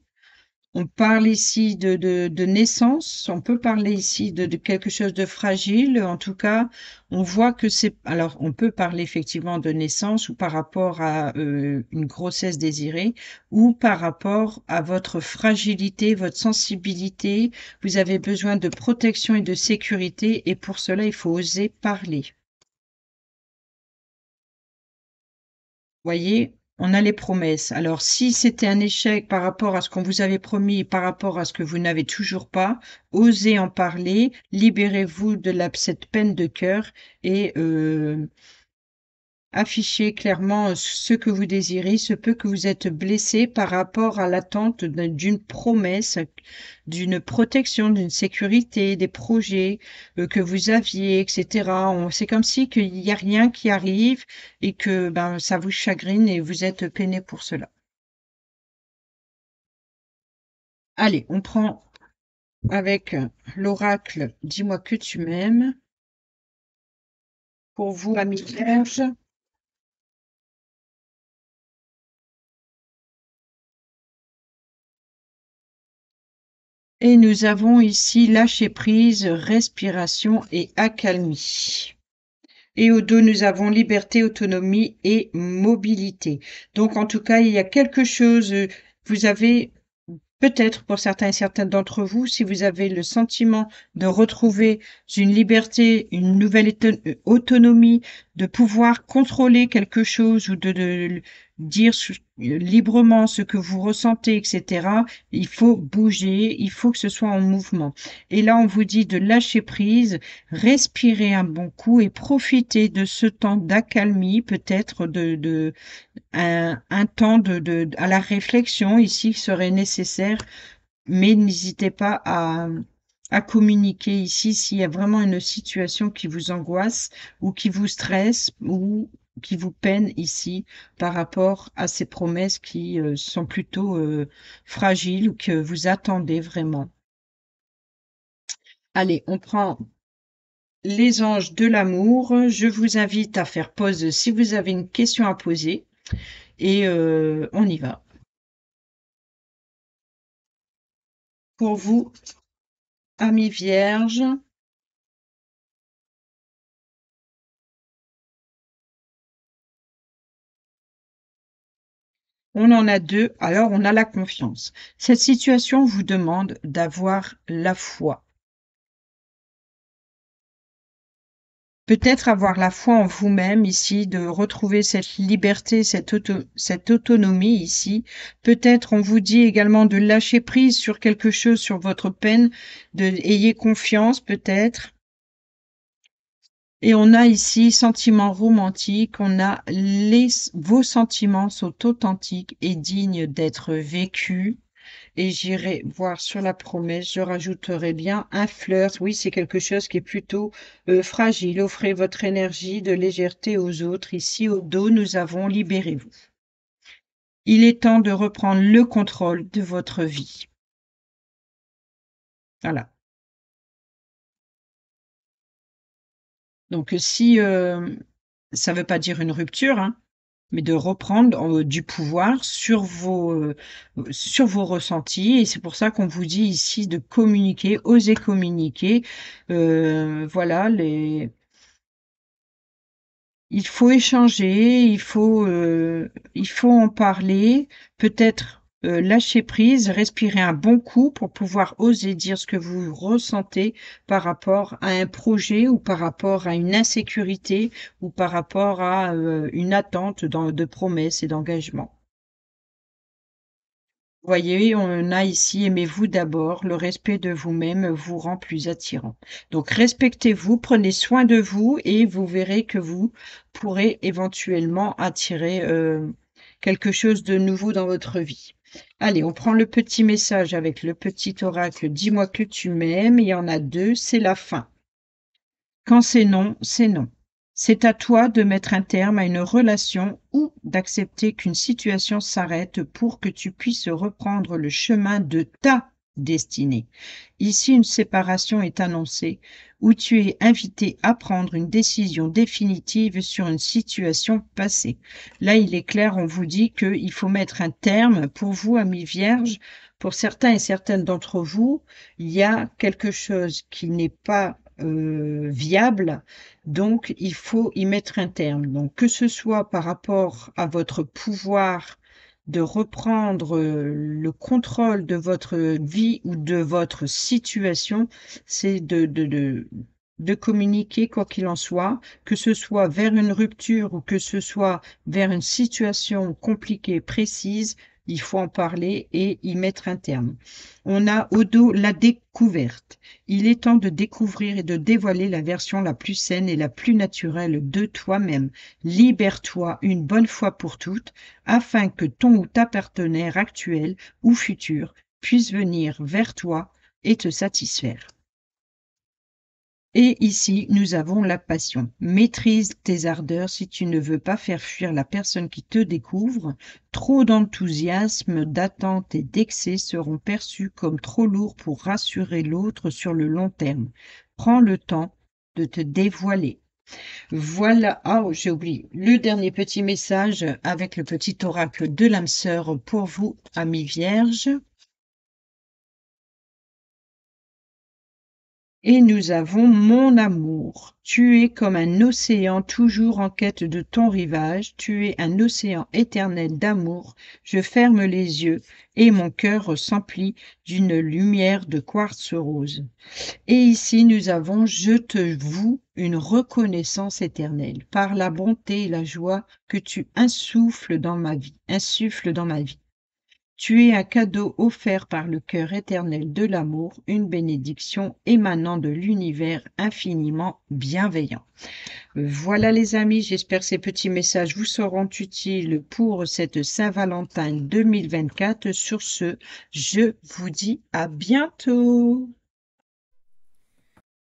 Speaker 1: On parle ici de naissance, on peut parler ici de quelque chose de fragile. En tout cas, on voit que c'est... Alors, on peut parler effectivement de naissance ou par rapport à une grossesse désirée ou par rapport à votre fragilité, votre sensibilité. Vous avez besoin de protection et de sécurité et pour cela, il faut oser parler. Voyez, on a les promesses. Alors, si c'était un échec par rapport à ce qu'on vous avait promis et par rapport à ce que vous n'avez toujours pas, osez en parler, libérez-vous de cette peine de cœur et affichez clairement ce que vous désirez. Ce peut que vous êtes blessé par rapport à l'attente d'une promesse, d'une protection, d'une sécurité, des projets que vous aviez, etc. C'est comme si qu'il n'y a rien qui arrive et que ben, ça vous chagrine et vous êtes peiné pour cela. Allez, on prend avec l'oracle Dis-moi que tu m'aimes. Pour vous, ami Vierge, et nous avons ici lâcher prise, respiration et accalmie. Et au dos, nous avons liberté, autonomie et mobilité. Donc, en tout cas, il y a quelque chose, vous avez peut-être pour certains et certaines d'entre vous, si vous avez le sentiment de retrouver une liberté, une nouvelle autonomie, de pouvoir contrôler quelque chose ou de dire librement ce que vous ressentez, etc., il faut bouger, il faut que ce soit en mouvement. Et là, on vous dit de lâcher prise, respirer un bon coup et profiter de ce temps d'accalmie, peut-être un temps à la réflexion ici serait nécessaire, mais n'hésitez pas à communiquer ici s'il y a vraiment une situation qui vous angoisse ou qui vous stresse ou qui vous peine ici par rapport à ces promesses qui sont plutôt fragiles ou que vous attendez vraiment. Allez, on prend les anges de l'amour. Je vous invite à faire pause si vous avez une question à poser et on y va. Pour vous, Amis vierges, on en a deux, alors on a la confiance. Cette situation vous demande d'avoir la foi. Peut-être avoir la foi en vous-même ici, de retrouver cette liberté, cette autonomie ici. Peut-être on vous dit également de lâcher prise sur quelque chose, sur votre peine, ayez confiance peut-être. Et on a ici sentiments romantiques, on a vos sentiments sont authentiques et dignes d'être vécus. Et j'irai voir sur la promesse, je rajouterai bien un flirt. Oui, c'est quelque chose qui est plutôt fragile. Offrez votre énergie de légèreté aux autres. Ici, au dos, nous avons libérez-vous. Il est temps de reprendre le contrôle de votre vie. Voilà. Donc, si ça ne veut pas dire une rupture, hein, mais de reprendre du pouvoir sur vos ressentis. Et c'est pour ça qu'on vous dit ici de communiquer, oser communiquer. Voilà, il faut échanger, il faut en parler, peut-être lâcher prise, respirer un bon coup pour pouvoir oser dire ce que vous ressentez par rapport à un projet ou par rapport à une insécurité ou par rapport à une attente de promesses et d'engagement. Voyez, on a ici aimez-vous d'abord, le respect de vous-même vous rend plus attirant. Donc respectez-vous, prenez soin de vous et vous verrez que vous pourrez éventuellement attirer, quelque chose de nouveau dans votre vie. Allez, on prend le petit message avec le petit oracle: «Dis-moi que tu m'aimes». Il y en a 2, c'est la fin. Quand c'est non, c'est non. C'est à toi de mettre un terme à une relation ou d'accepter qu'une situation s'arrête pour que tu puisses reprendre le chemin de ta destinée. Ici, une séparation est annoncée où tu es invité à prendre une décision définitive sur une situation passée. Là, il est clair, on vous dit qu'il faut mettre un terme pour vous, amis vierges. Pour certains et certaines d'entre vous, il y a quelque chose qui n'est pas viable, donc il faut y mettre un terme. Donc que ce soit par rapport à votre pouvoir de reprendre le contrôle de votre vie ou de votre situation, c'est de communiquer quoi qu'il en soit, que ce soit vers une rupture ou que ce soit vers une situation compliquée, précise, il faut en parler et y mettre un terme. On a au dos la découverte. Il est temps de découvrir et de dévoiler la version la plus saine et la plus naturelle de toi-même. Libère-toi une bonne fois pour toutes, afin que ton ou ta partenaire actuel ou futur puisse venir vers toi et te satisfaire. Et ici, nous avons la passion. Maîtrise tes ardeurs si tu ne veux pas faire fuir la personne qui te découvre. Trop d'enthousiasme, d'attente et d'excès seront perçus comme trop lourds pour rassurer l'autre sur le long terme. Prends le temps de te dévoiler. Voilà, ah, j'ai oublié le dernier petit message avec le petit oracle de l'âme sœur pour vous, amis vierges. Et nous avons mon amour. Tu es comme un océan toujours en quête de ton rivage. Tu es un océan éternel d'amour. Je ferme les yeux et mon cœur s'emplit d'une lumière de quartz rose. Et ici, nous avons je te voue une reconnaissance éternelle par la bonté et la joie que tu insuffles dans ma vie, insuffles dans ma vie. Tu es un cadeau offert par le cœur éternel de l'amour, une bénédiction émanant de l'univers infiniment bienveillant. Voilà les amis, j'espère que ces petits messages vous seront utiles pour cette Saint-Valentin 2024. Sur ce, je vous dis à bientôt.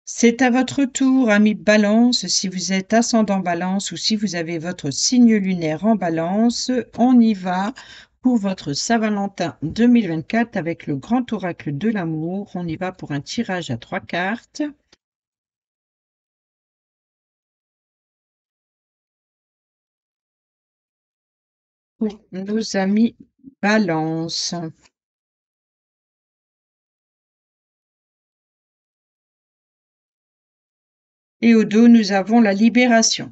Speaker 1: C'est à votre tour, amis Balance, si vous êtes ascendant Balance ou si vous avez votre signe lunaire en Balance, on y va pour votre Saint-Valentin 2024 avec le grand oracle de l'amour. On y va pour un tirage à 3 cartes. Pour nos amis Balance. Et au dos, nous avons la libération.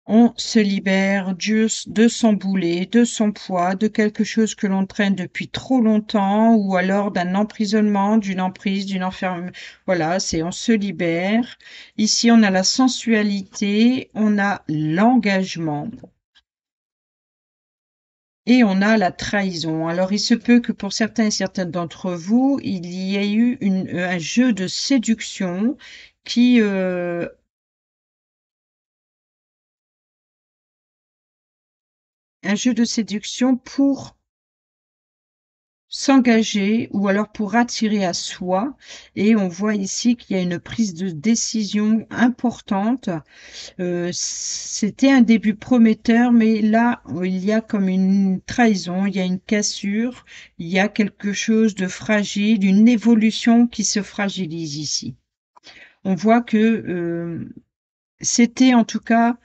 Speaker 1: On se libère de son boulet, de son poids, de quelque chose que l'on traîne depuis trop longtemps ou alors d'un emprisonnement, d'une emprise, d'une enfermement. Voilà, c'est on se libère. Ici, on a la sensualité, on a l'engagement et on a la trahison. Alors, il se peut que pour certains et certaines d'entre vous, il y ait eu un jeu de séduction qui un jeu de séduction pour s'engager ou alors pour attirer à soi. Et on voit ici qu'il y a une prise de décision importante. C'était un début prometteur, mais là, il y a comme une trahison, il y a une cassure, il y a quelque chose de fragile, une évolution qui se fragilise ici. On voit que c'était en tout cas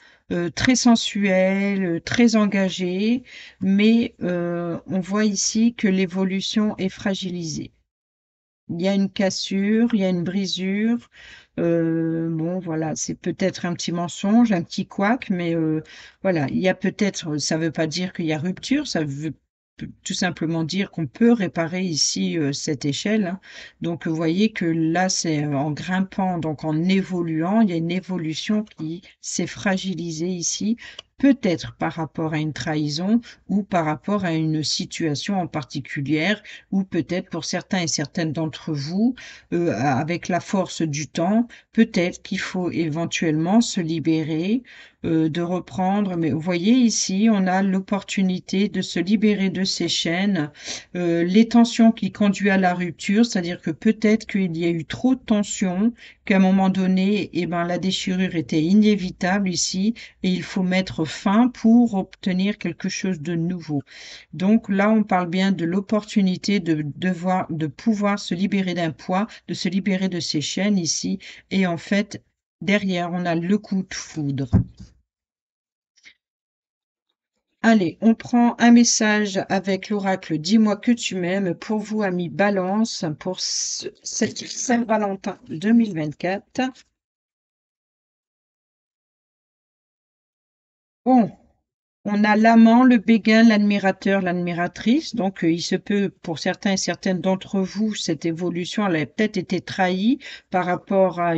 Speaker 1: très sensuel, très engagé, mais on voit ici que l'évolution est fragilisée. Il y a une cassure, il y a une brisure. Bon, voilà, c'est peut-être un petit mensonge, un petit couac, mais voilà, il y a peut-être, ça ne veut pas dire qu'il y a rupture, ça veut tout simplement dire qu'on peut réparer ici cette échelle, hein. Donc, vous voyez que là, c'est en grimpant, donc en évoluant, il y a une évolution qui s'est fragilisée ici peut-être par rapport à une trahison ou par rapport à une situation en particulière, ou peut-être pour certains et certaines d'entre vous, avec la force du temps, peut-être qu'il faut éventuellement se libérer, de reprendre. Mais vous voyez ici, on a l'opportunité de se libérer de ces chaînes, les tensions qui conduisent à la rupture, c'est-à-dire que peut-être qu'il y a eu trop de tensions, qu'à un moment donné, eh ben, la déchirure était inévitable ici, et il faut mettre fin pour obtenir quelque chose de nouveau. Donc là, on parle bien de l'opportunité de pouvoir se libérer d'un poids, de se libérer de ces chaînes ici, et en fait, derrière, on a le coup de foudre. Allez, on prend un message avec l'oracle Dis-moi que tu m'aimes pour vous, amis Balance, pour cette Saint-Valentin 2024. Bon, on a l'amant, le béguin, l'admirateur, l'admiratrice. Donc, il se peut, pour certains et certaines d'entre vous, cette évolution, elle a peut-être été trahie par rapport à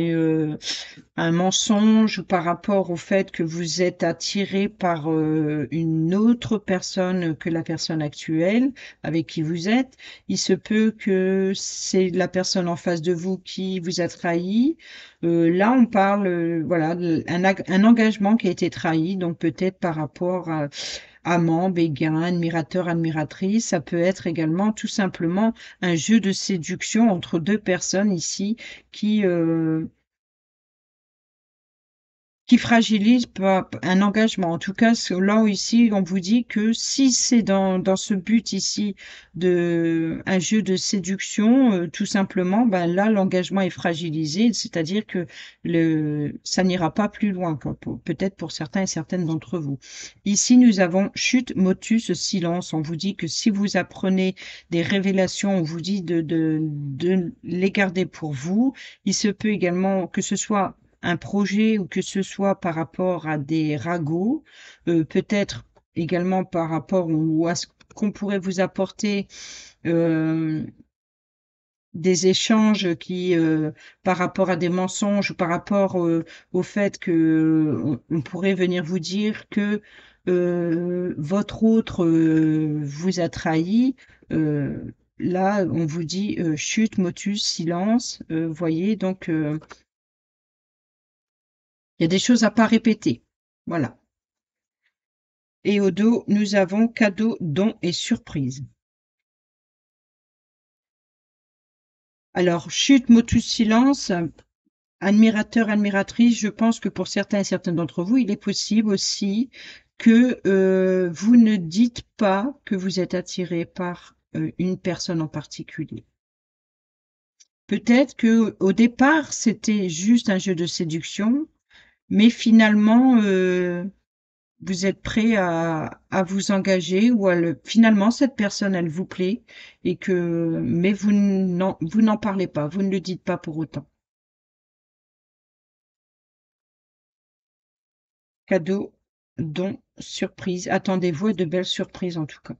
Speaker 1: un mensonge ou par rapport au fait que vous êtes attiré par une autre personne que la personne actuelle avec qui vous êtes. Il se peut que c'est la personne en face de vous qui vous a trahi. Là, on parle, voilà, un engagement qui a été trahi, donc peut-être par rapport à amant, béguin, admirateur, admiratrice. Ça peut être également tout simplement un jeu de séduction entre deux personnes ici qui qui fragilise pas un engagement. En tout cas, là où ici, on vous dit que si c'est dans ce but ici de un jeu de séduction, tout simplement, ben là, l'engagement est fragilisé, c'est-à-dire que ça n'ira pas plus loin, quoi, peut-être pour certains et certaines d'entre vous. Ici, nous avons chute, motus, silence. On vous dit que si vous apprenez des révélations, on vous dit de les garder pour vous. Il se peut également que ce soit un projet ou que ce soit par rapport à des ragots, peut-être également par rapport ou à ce qu'on pourrait vous apporter euh, des échanges qui, par rapport à des mensonges ou par rapport au fait que on pourrait venir vous dire que votre autre vous a trahi. Là, on vous dit chute, motus, silence. Voyez, donc il y a des choses à pas répéter. Voilà. Et au dos, nous avons cadeau, don et surprise. Alors, chute, motus, silence, admirateur, admiratrice, je pense que pour certains et certaines d'entre vous, il est possible aussi que vous ne dites pas que vous êtes attiré par une personne en particulier. Peut-être que au départ, c'était juste un jeu de séduction, mais finalement, vous êtes prêt à vous engager ou finalement cette personne elle vous plaît et que mais vous n'en parlez pas, vous ne le dites pas pour autant. Cadeau, don, surprise. Attendez-vous à de belles surprises en tout cas.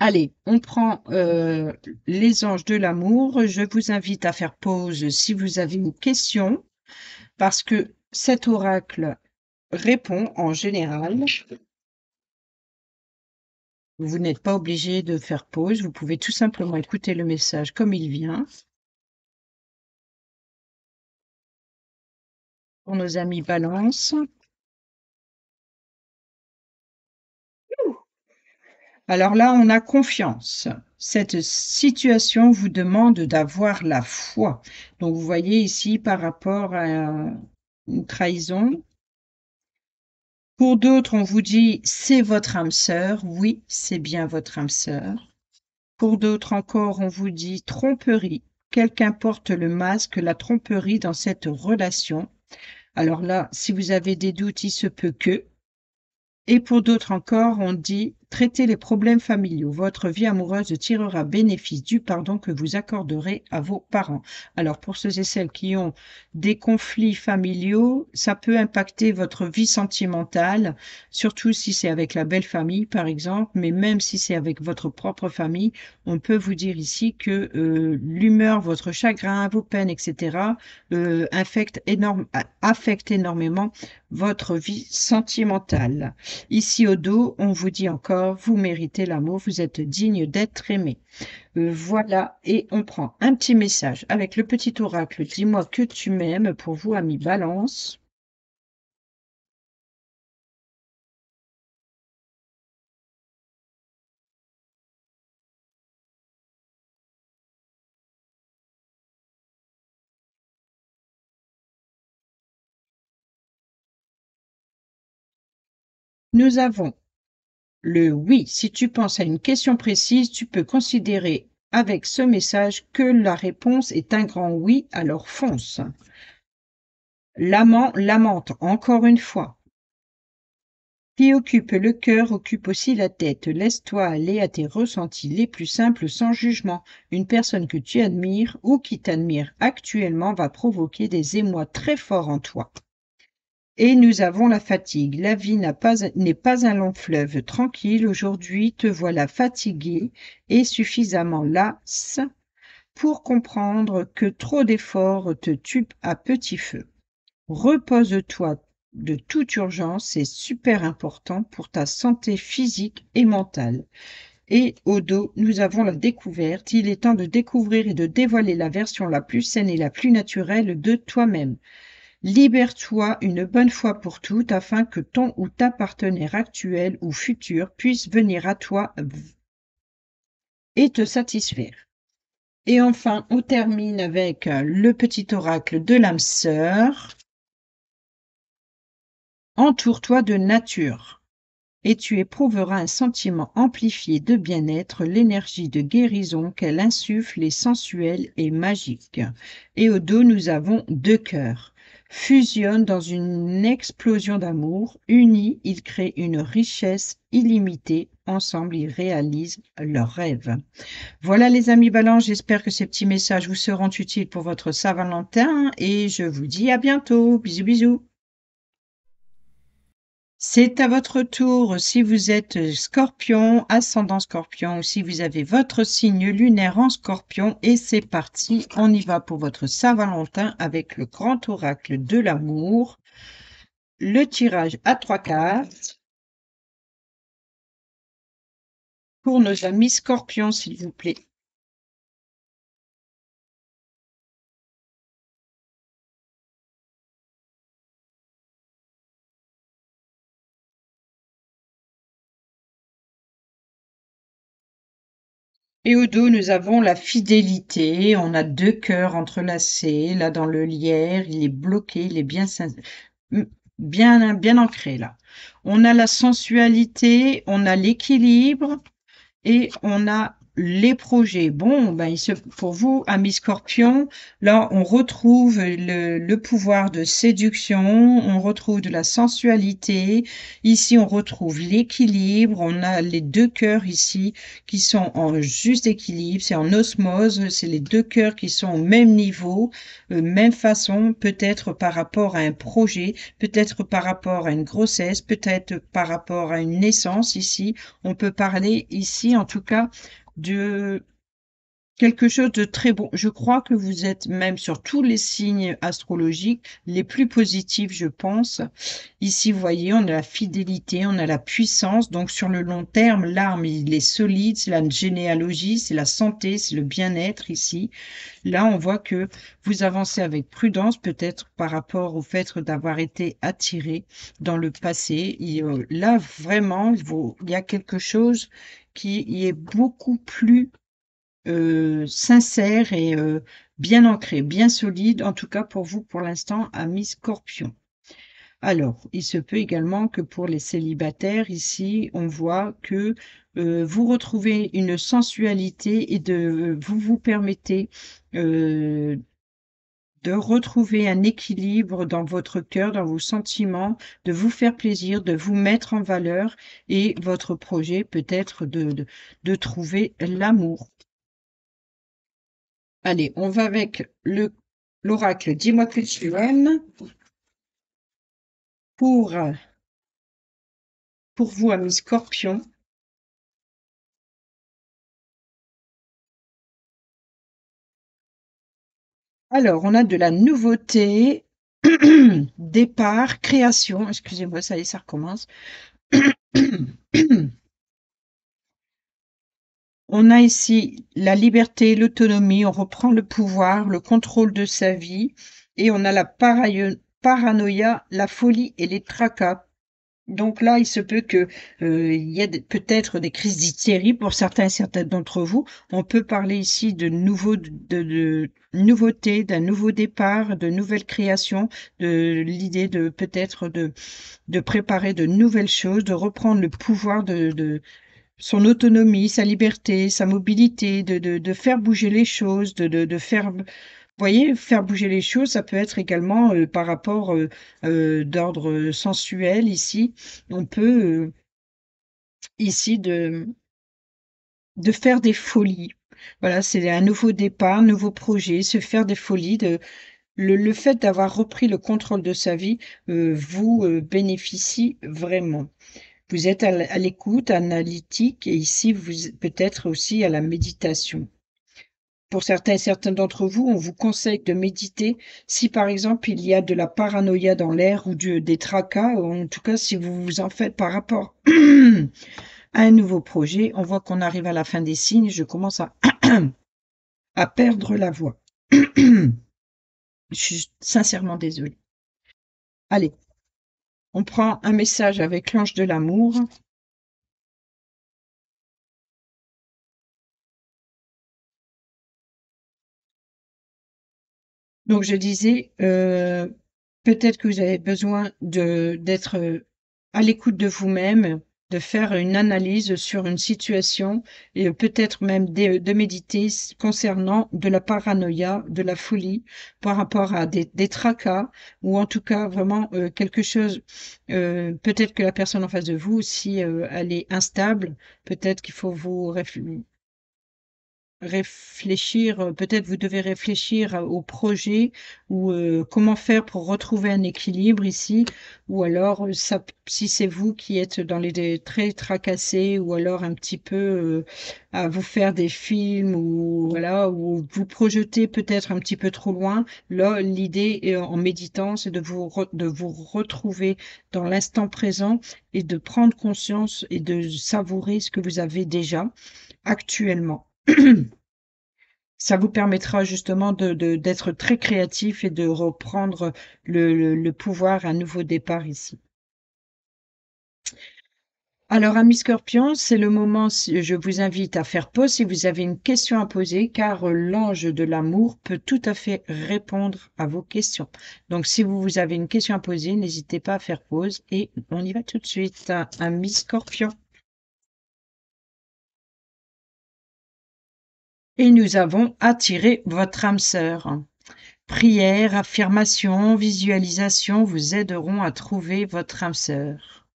Speaker 1: Allez, on prend les anges de l'amour. Je vous invite à faire pause si vous avez une question parce que cet oracle répond en général. Vous n'êtes pas obligé de faire pause, vous pouvez tout simplement écouter le message comme il vient. Pour nos amis Balance. Alors là, on a confiance. Cette situation vous demande d'avoir la foi. Donc, vous voyez ici par rapport à une trahison. Pour d'autres, on vous dit, c'est votre âme sœur. Oui, c'est bien votre âme sœur. Pour d'autres encore, on vous dit tromperie. Quelqu'un porte le masque, la tromperie dans cette relation. Alors là, si vous avez des doutes, il se peut que. Et pour d'autres encore, on dit traiter les problèmes familiaux. Votre vie amoureuse tirera bénéfice du pardon que vous accorderez à vos parents. Alors, pour ceux et celles qui ont des conflits familiaux, ça peut impacter votre vie sentimentale, surtout si c'est avec la belle famille, par exemple, mais même si c'est avec votre propre famille, on peut vous dire ici que l'humeur, votre chagrin, vos peines, etc., affectent énormément votre vie sentimentale. Ici au dos, on vous dit encore, vous méritez l'amour, vous êtes digne d'être aimé. Voilà, et on prend un petit message avec le petit oracle. Dis-moi que tu m'aimes pour vous, amis Balance. Nous avons le oui. Si tu penses à une question précise, tu peux considérer avec ce message que la réponse est un grand oui, alors fonce. L'amant lamente encore une fois. Qui occupe le cœur occupe aussi la tête. Laisse-toi aller à tes ressentis les plus simples sans jugement. Une personne que tu admires ou qui t'admire actuellement va provoquer des émois très forts en toi. Et nous avons la fatigue. La vie n'est pas un long fleuve tranquille. Aujourd'hui, te voilà fatigué et suffisamment lasse pour comprendre que trop d'efforts te tuent à petit feu. Repose-toi de toute urgence, c'est super important pour ta santé physique et mentale. Et au dos, nous avons la découverte. Il est temps de découvrir et de dévoiler la version la plus saine et la plus naturelle de toi-même. Libère-toi une bonne fois pour toutes afin que ton ou ta partenaire actuel ou futur puisse venir à toi et te satisfaire. Et enfin, on termine avec le petit oracle de l'âme sœur. Entoure-toi de nature et tu éprouveras un sentiment amplifié de bien-être, l'énergie de guérison qu'elle insuffle est sensuelle et magique. Et au dos, nous avons deux cœurs. Fusionnent dans une explosion d'amour, unis, ils créent une richesse illimitée. Ensemble, ils réalisent leurs rêves. Voilà les amis Balance, j'espère que ces petits messages vous seront utiles pour votre Saint-Valentin et je vous dis à bientôt. Bisous bisous. C'est à votre tour, si vous êtes Scorpion, ascendant Scorpion, ou si vous avez votre signe lunaire en Scorpion, et c'est parti, on y va pour votre Saint-Valentin avec le grand oracle de l'amour, le tirage à 3 cartes, pour nos amis Scorpions, s'il vous plaît. Et au dos, nous avons la fidélité. On a deux cœurs entrelacés. Là, dans le lierre, il est bloqué, il est bien ancré là. On a la sensualité, on a l'équilibre et on a les projets. Bon, ben, pour vous, amis Scorpion, là, on retrouve le pouvoir de séduction, on retrouve de la sensualité. Ici, on retrouve l'équilibre. On a les deux cœurs ici qui sont en juste équilibre. C'est en osmose. C'est les deux cœurs qui sont au même niveau, même façon, peut-être par rapport à un projet, peut-être par rapport à une grossesse, peut-être par rapport à une naissance ici. On peut parler ici, en tout cas, de quelque chose de très bon. Je crois que vous êtes même sur tous les signes astrologiques les plus positifs, je pense. Ici, vous voyez, on a la fidélité, on a la puissance. Donc, sur le long terme, l'arme, il est solide, c'est la généalogie, c'est la santé, c'est le bien-être ici. Là, on voit que vous avancez avec prudence, peut-être par rapport au fait d'avoir été attiré dans le passé. Là, vraiment, il y a quelque chose qui est beaucoup plus sincère et bien ancré, bien solide, en tout cas pour vous pour l'instant, amis Scorpion. Alors, il se peut également que pour les célibataires, ici, on voit que vous retrouvez une sensualité et vous vous permettez de retrouver un équilibre dans votre cœur, dans vos sentiments, de vous faire plaisir, de vous mettre en valeur et votre projet peut-être de trouver l'amour. Allez, on va avec l'oracle Dis-moi que tu aimes pour, pour vous, amis Scorpion. Alors, on a de la nouveauté, départ, création. Excusez-moi, ça y est, ça recommence. On a ici la liberté, l'autonomie, on reprend le pouvoir, le contrôle de sa vie, et on a la paranoïa, la folie et les tracas. Donc là, il se peut que il y ait peut-être des crises terribles pour certains et certaines d'entre vous. On peut parler ici de nouveautés, d'un nouveau départ, de nouvelles créations, de l'idée de peut-être de préparer de nouvelles choses, de reprendre le pouvoir de son autonomie, sa liberté, sa mobilité, de faire bouger les choses, de faire, vous voyez, faire bouger les choses, ça peut être également par rapport d'ordre sensuel ici. On peut ici de faire des folies. Voilà, c'est un nouveau départ, un nouveau projet, se faire des folies. Le fait d'avoir repris le contrôle de sa vie vous bénéficie vraiment. Vous êtes à l'écoute, analytique, et ici, vous peut-être aussi à la méditation. Pour certains et certains d'entre vous, on vous conseille de méditer si, par exemple, il y a de la paranoïa dans l'air ou des tracas, ou en tout cas, si vous vous en faites par rapport à un nouveau projet. On voit qu'on arrive à la fin des signes. Je commence à perdre la voix. Je suis sincèrement désolée. Allez, on prend un message avec l'ange de l'amour. Donc je disais, peut-être que vous avez besoin d'être à l'écoute de vous-même, de faire une analyse sur une situation et peut-être même de méditer concernant de la paranoïa, de la folie par rapport à des tracas ou en tout cas vraiment quelque chose. Peut-être que la personne en face de vous, si elle est instable, peut-être qu'il faut vous réfléchir, peut-être vous devez réfléchir au projet ou comment faire pour retrouver un équilibre ici, ou alors ça, si c'est vous qui êtes dans les très tracassés, ou alors un petit peu à vous faire des films ou voilà, ou vous projetez peut-être un petit peu trop loin. Là, l'idée en méditant, c'est de vous retrouver dans l'instant présent et de prendre conscience et de savourer ce que vous avez déjà actuellement. Ça vous permettra justement d'être très créatif et de reprendre le pouvoir, un nouveau départ ici. Alors, amis Scorpion, c'est le moment, je vous invite à faire pause si vous avez une question à poser, car l'ange de l'amour peut tout à fait répondre à vos questions. Donc, si vous avez une question à poser, n'hésitez pas à faire pause et on y va tout de suite. Amis Scorpion. Et nous avons attiré votre âme sœur. Prières, affirmations, visualisations vous aideront à trouver votre âme sœur.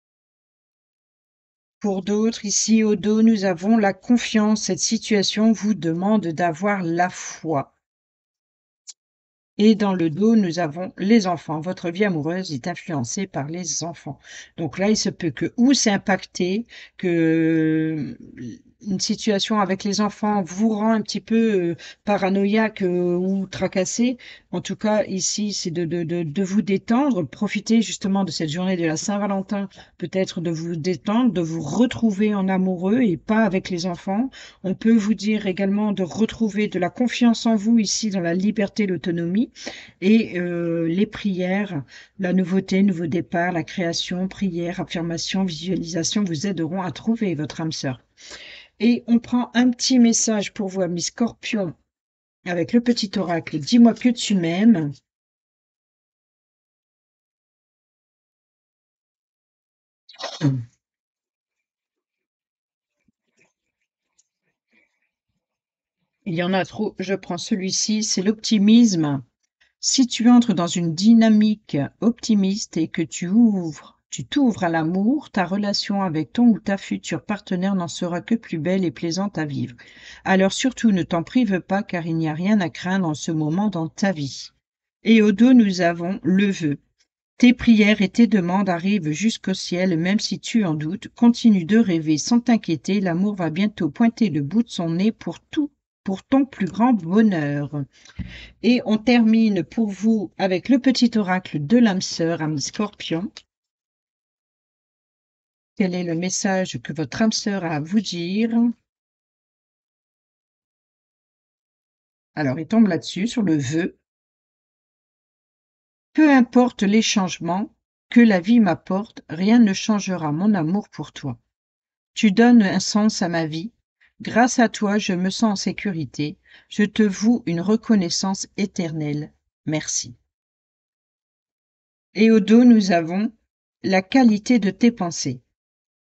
Speaker 1: Pour d'autres, ici au dos, nous avons la confiance. Cette situation vous demande d'avoir la foi. Et dans le dos, nous avons les enfants. Votre vie amoureuse est influencée par les enfants. Donc là, il se peut que ou c'est impacté, que une situation avec les enfants vous rend un petit peu paranoïaque ou tracassé. En tout cas, ici, c'est de vous détendre. Profitez justement de cette journée de la Saint-Valentin, peut-être de vous détendre, de vous retrouver en amoureux et pas avec les enfants. On peut vous dire également de retrouver de la confiance en vous ici dans la liberté, l'autonomie et les prières, la nouveauté, nouveau départ, la création, prière, affirmation, visualisation vous aideront à trouver votre âme sœur. Et on prend un petit message pour vous, amis Scorpion, avec le petit oracle. Dis-moi que tu m'aimes. Il y en a trop, je prends celui-ci, c'est l'optimisme. Si tu entres dans une dynamique optimiste et que tu t'ouvres à l'amour, ta relation avec ton ou ta future partenaire n'en sera que plus belle et plaisante à vivre. Alors surtout ne t'en prive pas car il n'y a rien à craindre en ce moment dans ta vie. Et au dos, nous avons le vœu. Tes prières et tes demandes arrivent jusqu'au ciel, même si tu en doutes. Continue de rêver sans t'inquiéter, l'amour va bientôt pointer le bout de son nez pour ton plus grand bonheur. Et on termine pour vous avec le petit oracle de l'âme sœur, ami Scorpion. Quel est le message que votre âme sœur a à vous dire? Alors, il tombe là-dessus, sur le vœu. Peu importe les changements que la vie m'apporte, rien ne changera mon amour pour toi. Tu donnes un sens à ma vie. Grâce à toi, je me sens en sécurité. Je te voue une reconnaissance éternelle. Merci. Et au dos, nous avons la qualité de tes pensées,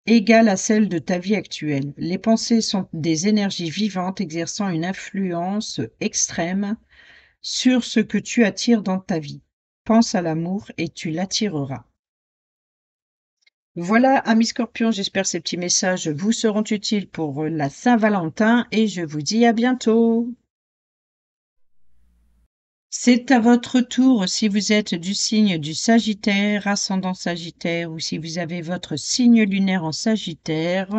Speaker 1: égale à celle de ta vie actuelle. Les pensées sont des énergies vivantes exerçant une influence extrême sur ce que tu attires dans ta vie. Pense à l'amour et tu l'attireras. Voilà, amis Scorpions, j'espère que ces petits messages vous seront utiles pour la Saint-Valentin et je vous dis à bientôt. C'est à votre tour si vous êtes du signe du Sagittaire, ascendant Sagittaire, ou si vous avez votre signe lunaire en Sagittaire.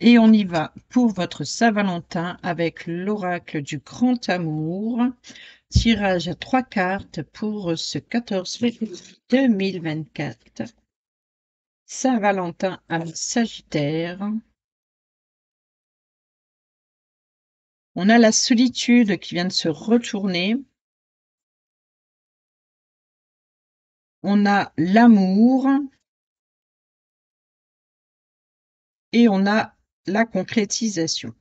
Speaker 1: Et on y va pour votre Saint-Valentin avec l'oracle du grand amour. Tirage à 3 cartes pour ce 14 février 2024. Saint-Valentin à Sagittaire. On a la solitude qui vient de se retourner. On a l'amour et on a la concrétisation.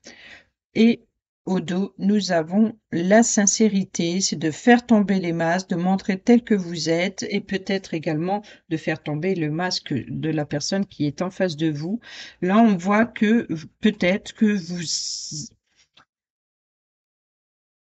Speaker 1: Et au dos, nous avons la sincérité, c'est de faire tomber les masques, de montrer tel que vous êtes et peut-être également de faire tomber le masque de la personne qui est en face de vous. Là, on voit que peut-être que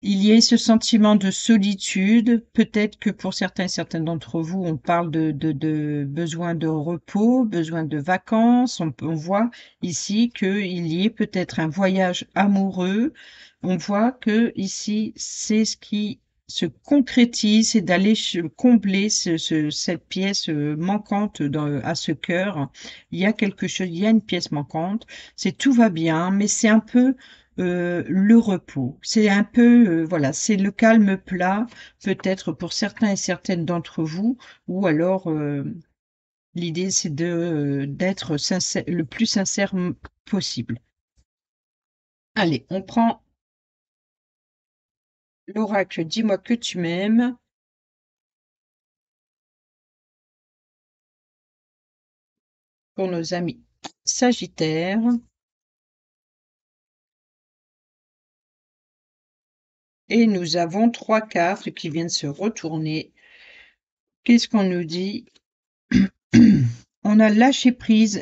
Speaker 1: il y ait ce sentiment de solitude, peut-être que pour certaines d'entre vous, on parle de besoin de repos, besoin de vacances. On voit ici qu'il y ait peut-être un voyage amoureux. On voit que ici, c'est ce qui se concrétise, c'est d'aller combler cette pièce manquante à ce cœur. Il y a quelque chose, il y a une pièce manquante. C'est tout va bien, mais c'est un peu le repos. C'est un peu, voilà, c'est le calme plat, peut-être pour certains et certaines d'entre vous, ou alors l'idée c'est d'être sincère, le plus sincère possible. Allez, on prend l'oracle Dis-moi que tu m'aimes. Pour nos amis Sagittaires. Et nous avons 3 cartes qui viennent se retourner. Qu'est-ce qu'on nous dit? On a lâché prise,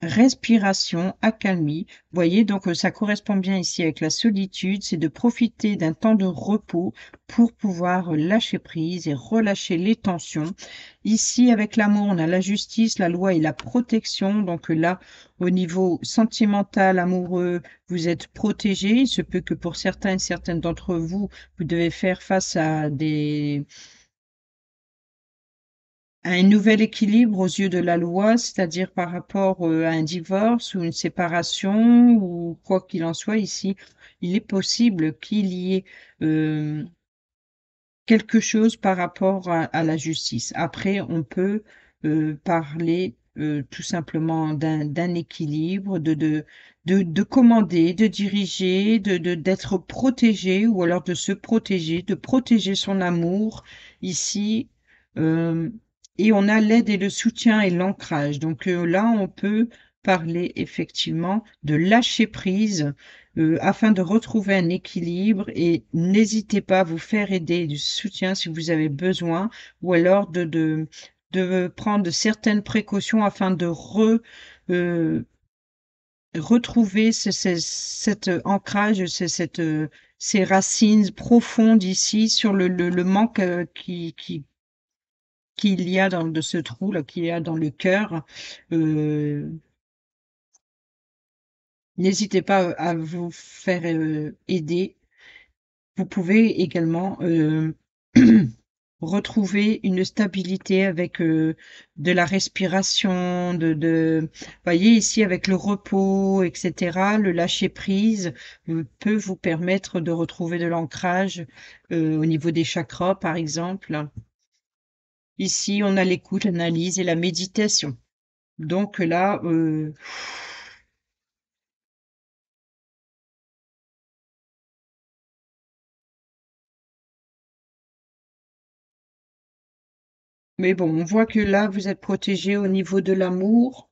Speaker 1: respiration, accalmie. Vous voyez, donc ça correspond bien ici avec la solitude, c'est de profiter d'un temps de repos pour pouvoir lâcher prise et relâcher les tensions. Ici, avec l'amour, on a la justice, la loi et la protection. Donc là, au niveau sentimental, amoureux, vous êtes protégé. Il se peut que pour certains et certaines d'entre vous, vous devez faire face à un nouvel équilibre aux yeux de la loi, c'est-à-dire par rapport à un divorce ou une séparation ou quoi qu'il en soit ici, il est possible qu'il y ait quelque chose par rapport à la justice. Après, on peut parler tout simplement d'un équilibre, de commander, de diriger, d'être protégé ou alors de se protéger, de protéger son amour ici. euh, et on a l'aide et le soutien et l'ancrage. Donc là, on peut parler effectivement de lâcher prise afin de retrouver un équilibre et n'hésitez pas à vous faire aider du soutien si vous avez besoin ou alors de prendre certaines précautions afin de euh, retrouver cet ancrage, ces racines profondes ici sur le manque qu'il y a de ce trou là, qu'il y a dans le cœur. Euh, N'hésitez pas à vous faire aider. Vous pouvez également retrouver une stabilité avec de la respiration, voyez ici avec le repos, etc. Le lâcher prise peut vous permettre de retrouver de l'ancrage au niveau des chakras, par exemple. Ici, on a l'écoute, l'analyse et la méditation. Donc là, mais bon, on voit que là, vous êtes protégé au niveau de l'amour.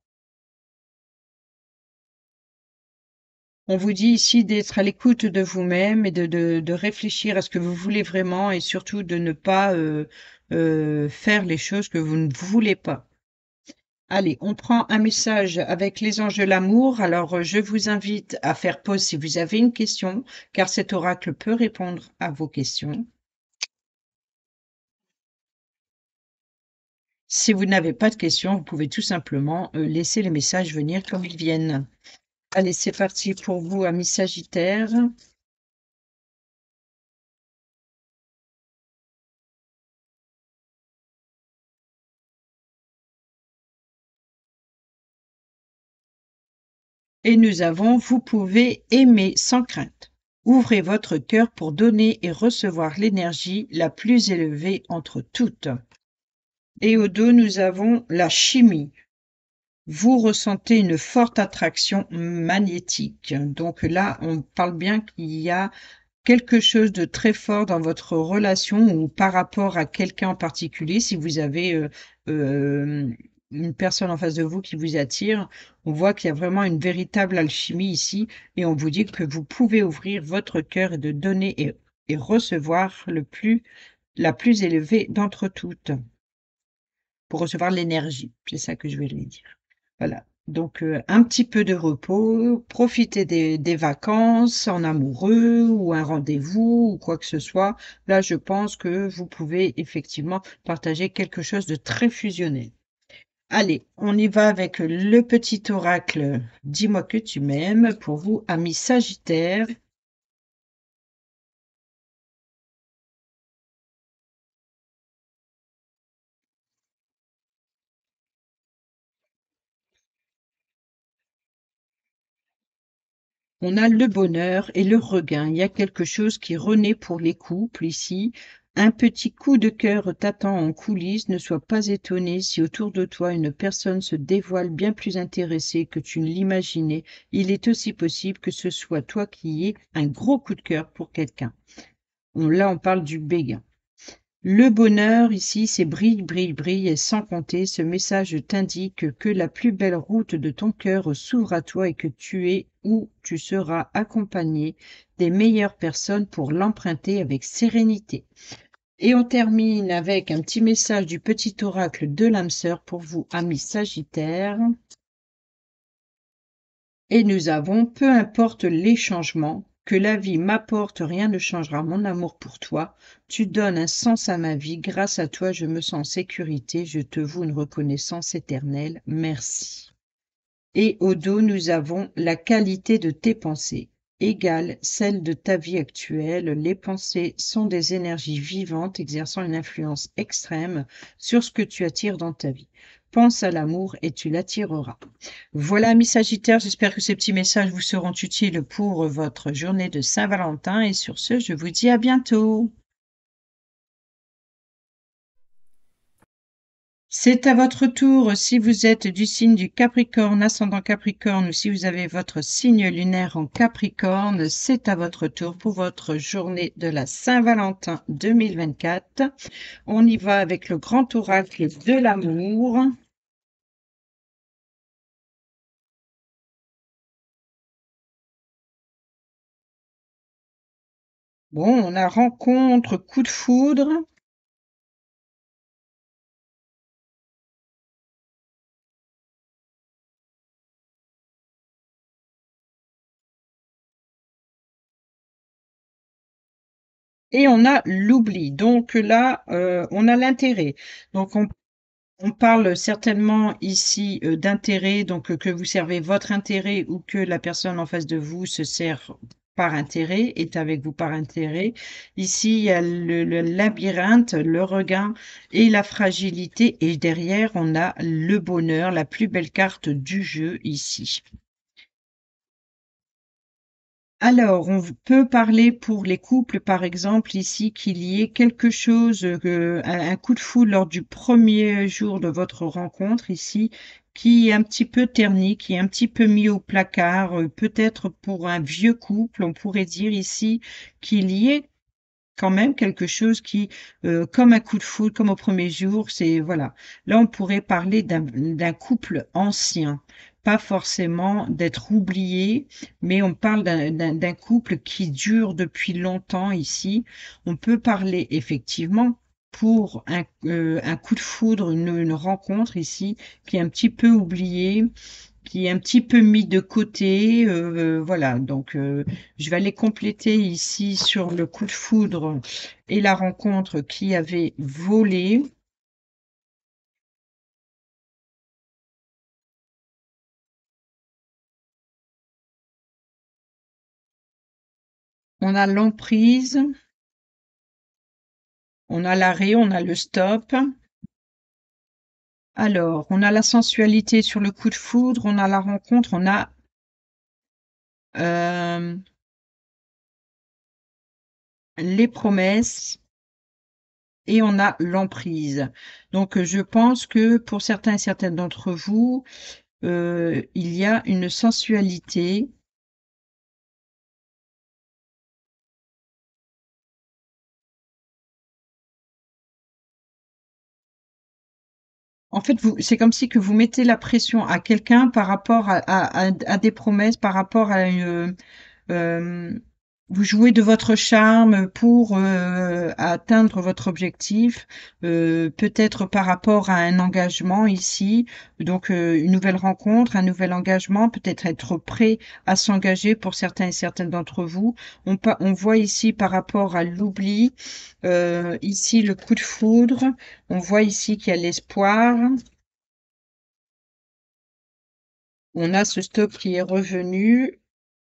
Speaker 1: On vous dit ici d'être à l'écoute de vous-même et de réfléchir à ce que vous voulez vraiment et surtout de ne pas faire les choses que vous ne voulez pas. Allez, on prend un message avec les anges de l'amour. Alors, je vous invite à faire pause si vous avez une question, car cet oracle peut répondre à vos questions. Si vous n'avez pas de questions, vous pouvez tout simplement laisser les messages venir comme ils viennent. Allez, c'est parti pour vous, amis Sagittaires. Et nous avons, vous pouvez aimer sans crainte. Ouvrez votre cœur pour donner et recevoir l'énergie la plus élevée entre toutes. Et au dos, nous avons la chimie. Vous ressentez une forte attraction magnétique. Donc là, on parle bien qu'il y a quelque chose de très fort dans votre relation ou par rapport à quelqu'un en particulier, si vous avez euh, une personne en face de vous qui vous attire, on voit qu'il y a vraiment une véritable alchimie ici et on vous dit que vous pouvez ouvrir votre cœur et de donner et recevoir la plus élevée d'entre toutes pour recevoir l'énergie. C'est ça que je voulais dire. Voilà. Donc, un petit peu de repos, profitez des vacances en amoureux ou un rendez-vous ou quoi que ce soit. Là, je pense que vous pouvez effectivement partager quelque chose de très fusionnel. Allez, on y va avec le petit oracle. Dis-moi que tu m'aimes pour vous, amis Sagittaires. On a le bonheur et le regain. Il y a quelque chose qui renaît pour les couples ici. Un petit coup de cœur t'attend en coulisses. Ne sois pas étonné si autour de toi une personne se dévoile bien plus intéressée que tu ne l'imaginais. Il est aussi possible que ce soit toi qui aies un gros coup de cœur pour quelqu'un. Là, on parle du béguin. Le bonheur ici, c'est brille, brille, brille, et sans compter, ce message t'indique que la plus belle route de ton cœur s'ouvre à toi et que tu es ou tu seras accompagné des meilleures personnes pour l'emprunter avec sérénité. Et on termine avec un petit message du petit oracle de l'âme sœur pour vous, amis Sagittaires. Et nous avons, peu importe les changements, que la vie m'apporte, rien ne changera mon amour pour toi. Tu donnes un sens à ma vie. Grâce à toi, je me sens en sécurité. Je te voue une reconnaissance éternelle. Merci. Et au dos, nous avons la qualité de tes pensées égale celle de ta vie actuelle. Les pensées sont des énergies vivantes exerçant une influence extrême sur ce que tu attires dans ta vie. Pense à l'amour et tu l'attireras. Voilà, amis Sagittaires, j'espère que ces petits messages vous seront utiles pour votre journée de Saint-Valentin. Et sur ce, je vous dis à bientôt. C'est à votre tour, si vous êtes du signe du Capricorne, ascendant Capricorne, ou si vous avez votre signe lunaire en Capricorne, c'est à votre tour pour votre journée de la Saint-Valentin 2024. On y va avec le grand oracle de l'amour. Bon, on a rencontre, coup de foudre. et on a l'oubli. Donc là, on a l'intérêt. Donc on parle certainement ici d'intérêt, donc que vous servez votre intérêt ou que la personne en face de vous se sert par intérêt, est avec vous par intérêt. Ici, il y a le labyrinthe, le regain et la fragilité. Et derrière, on a le bonheur, la plus belle carte du jeu ici. Alors, peut parler pour les couples, par exemple, ici, qu'il y ait quelque chose, un coup de foudre lors du premier jour de votre rencontre, ici, qui est un petit peu terni, qui est un petit peu mis au placard, peut-être pour un vieux couple, on pourrait dire ici qu'il y ait quand même quelque chose qui, comme un coup de foudre, comme au premier jour, c'est voilà. Là, on pourrait parler d'un couple ancien, pas forcément d'être oublié, mais on parle d'un couple qui dure depuis longtemps ici. On peut parler effectivement pour un coup de foudre, une rencontre ici qui est un petit peu oubliée, qui est un petit peu mis de côté. Voilà, donc je vais aller compléter ici sur le coup de foudre et la rencontre qui avait volé. On a l'emprise, on a l'arrêt, on a le stop. Alors, on a la sensualité sur le coup de foudre, on a la rencontre, on a euh, les promesses et on a l'emprise. Donc, je pense que pour certains et certaines d'entre vous, il y a une sensualité. En fait, c'est comme si que vous mettez la pression à quelqu'un par rapport à des promesses, par rapport à une, euh, vous jouez de votre charme pour atteindre votre objectif, peut-être par rapport à un engagement ici, donc une nouvelle rencontre, un nouvel engagement, peut-être être prêt à s'engager pour certains et certaines d'entre vous. On voit ici par rapport à l'oubli, ici le coup de foudre, on voit ici qu'il y a l'espoir. On a ce stop qui est revenu.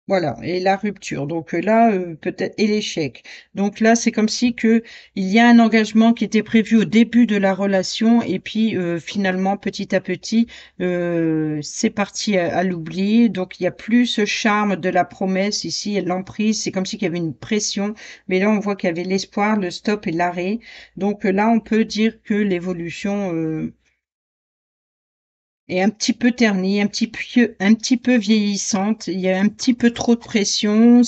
Speaker 1: Voilà, et la rupture. Donc là, peut-être et l'échec. Donc là, c'est comme si que il y a un engagement qui était prévu au début de la relation et puis finalement, petit à petit, c'est parti à l'oubli. Donc il y a plus ce charme de la promesse ici, et l'emprise. C'est comme si qu'il y avait une pression, mais là on voit qu'il y avait l'espoir, le stop et l'arrêt. Donc là, on peut dire que l'évolution est un petit peu ternie, un petit peu vieillissante. Il y a un petit peu trop de pression.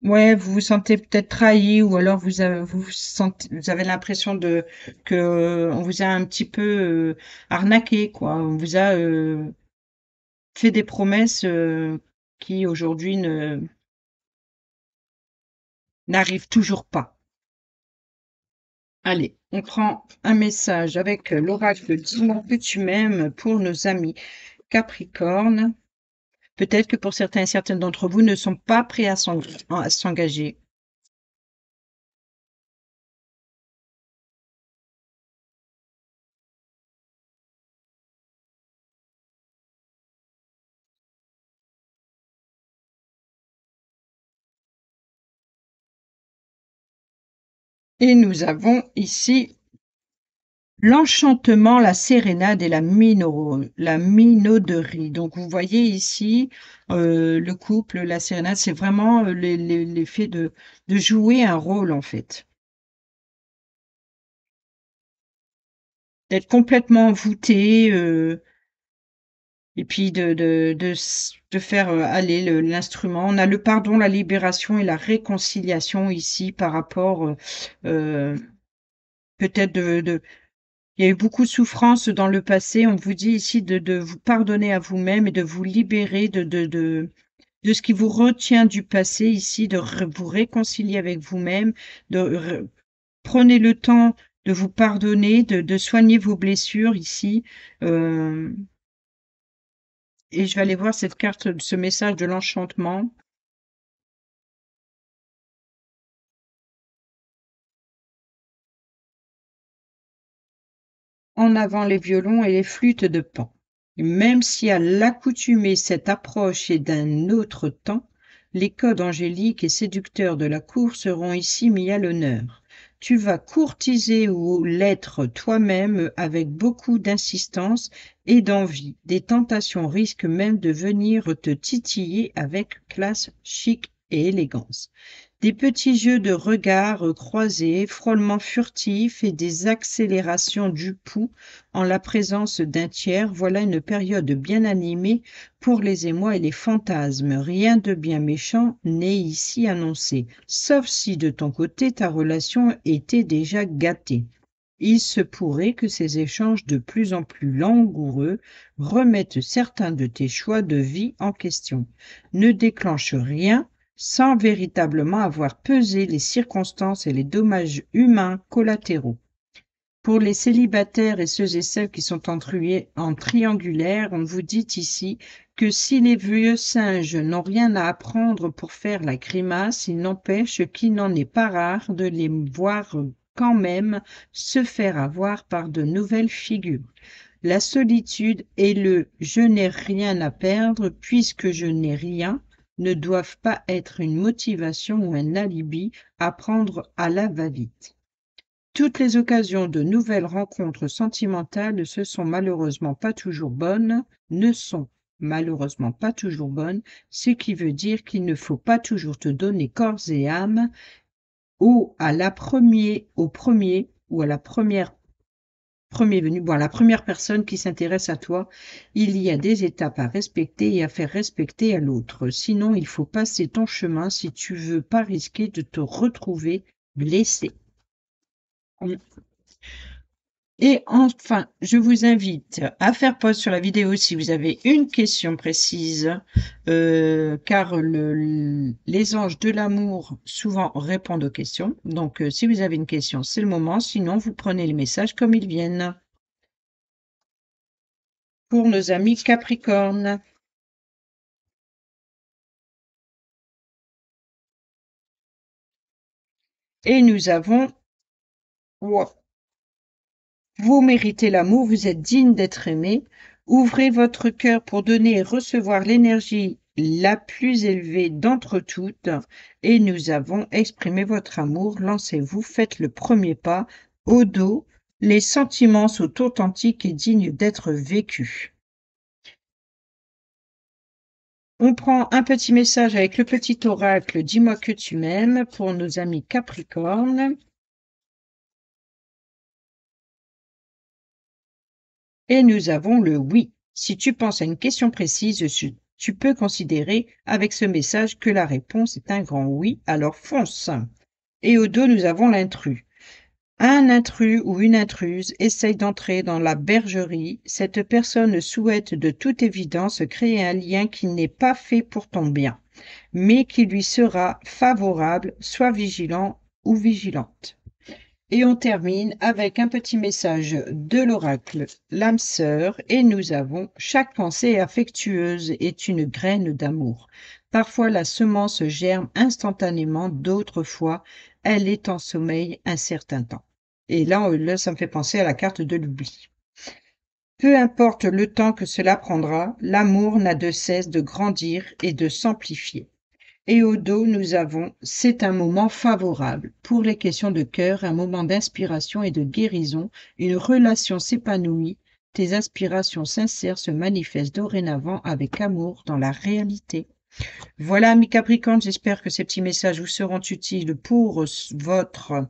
Speaker 1: Ouais, vous vous sentez peut-être trahi ou alors vous avez l'impression que on vous a un petit peu arnaqué, quoi. On vous a fait des promesses qui aujourd'hui ne n'arrivent toujours pas. Allez, on prend un message avec l'oracle Dis-moi que tu m'aimes pour nos amis Capricorne. Peut-être que pour certains et certaines d'entre vous ne sont pas prêts à s'engager. Et nous avons ici l'enchantement, la sérénade et la minauderie. Donc vous voyez ici le couple, la sérénade, c'est vraiment l'effet de jouer un rôle en fait, d'être complètement envoûté et puis de faire aller l'instrument. On a le pardon, la libération et la réconciliation ici par rapport euh, peut-être il y a eu beaucoup de souffrance dans le passé. On vous dit ici de vous pardonner à vous-même et de vous libérer de ce qui vous retient du passé ici, vous réconcilier avec vous-même, prenez le temps de vous pardonner, de soigner vos blessures ici. Euh, et je vais aller voir cette carte, ce message de l'enchantement. En avant les violons et les flûtes de Pan. Même si à l'accoutumée cette approche est d'un autre temps, les codes angéliques et séducteurs de la cour seront ici mis à l'honneur. Tu vas courtiser ou l'être toi-même avec beaucoup d'insistance et d'envie. Des tentations risquent même de venir te titiller avec classe, chic et élégance. Des petits jeux de regards croisés, frôlements furtifs et des accélérations du pouls en la présence d'un tiers, voilà une période bien animée pour les émois et les fantasmes. Rien de bien méchant n'est ici annoncé, sauf si de ton côté ta relation était déjà gâtée. Il se pourrait que ces échanges de plus en plus langoureux remettent certains de tes choix de vie en question. Ne déclenche rien sans véritablement avoir pesé les circonstances et les dommages humains collatéraux. Pour les célibataires et ceux et celles qui sont en triangulaire, on vous dit ici que si les vieux singes n'ont rien à apprendre pour faire la grimace, il n'empêche qu'il n'en est pas rare de les voir quand même se faire avoir par de nouvelles figures. La solitude et le je n'ai rien à perdre puisque je n'ai rien ne doivent pas être une motivation ou un alibi à prendre à la va-vite. Toutes les occasions de nouvelles rencontres sentimentales ne sont malheureusement pas toujours bonnes, ce qui veut dire qu'il ne faut pas toujours te donner corps et âme au premier ou à la premier venu, bon, à la première personne qui s'intéresse à toi. Il y a des étapes à respecter et à faire respecter à l'autre. Sinon, il faut passer ton chemin si tu veux pas risquer de te retrouver blessé. Et enfin, je vous invite à faire pause sur la vidéo si vous avez une question précise, car les anges de l'amour souvent répondent aux questions. Donc, si vous avez une question, c'est le moment. Sinon, vous prenez les messages comme ils viennent. Pour nos amis Capricorne. Et nous avons, wow, vous méritez l'amour, vous êtes digne d'être aimé. Ouvrez votre cœur pour donner et recevoir l'énergie la plus élevée d'entre toutes. Et nous avons exprimé votre amour. Lancez-vous, faites le premier pas. Au dos, les sentiments sont authentiques et dignes d'être vécus. On prend un petit message avec le petit oracle « Dis-moi que tu m'aimes » pour nos amis Capricorne. Et nous avons le oui. Si tu penses à une question précise, tu peux considérer avec ce message que la réponse est un grand oui, alors fonce. Et au dos, nous avons l'intrus. Un intrus ou une intruse essaye d'entrer dans la bergerie. Cette personne souhaite de toute évidence créer un lien qui n'est pas fait pour ton bien, mais qui lui sera favorable. Sois vigilant ou vigilante. Et on termine avec un petit message de l'oracle, l'âme sœur, et nous avons « Chaque pensée affectueuse est une graine d'amour. Parfois la semence germe instantanément, d'autres fois elle est en sommeil un certain temps. » Et là, ça me fait penser à la carte de l'oubli. Peu importe le temps que cela prendra, l'amour n'a de cesse de grandir et de s'amplifier. Et au dos, nous avons « C'est un moment favorable. Pour les questions de cœur, un moment d'inspiration et de guérison, une relation s'épanouit. Tes aspirations sincères se manifestent dorénavant avec amour dans la réalité. » Voilà, amis Capricorne, j'espère que ces petits messages vous seront utiles pour votre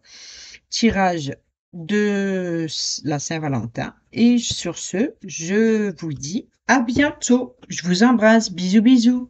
Speaker 1: tirage de la Saint-Valentin. Et sur ce, je vous dis à bientôt. Je vous embrasse. Bisous, bisous.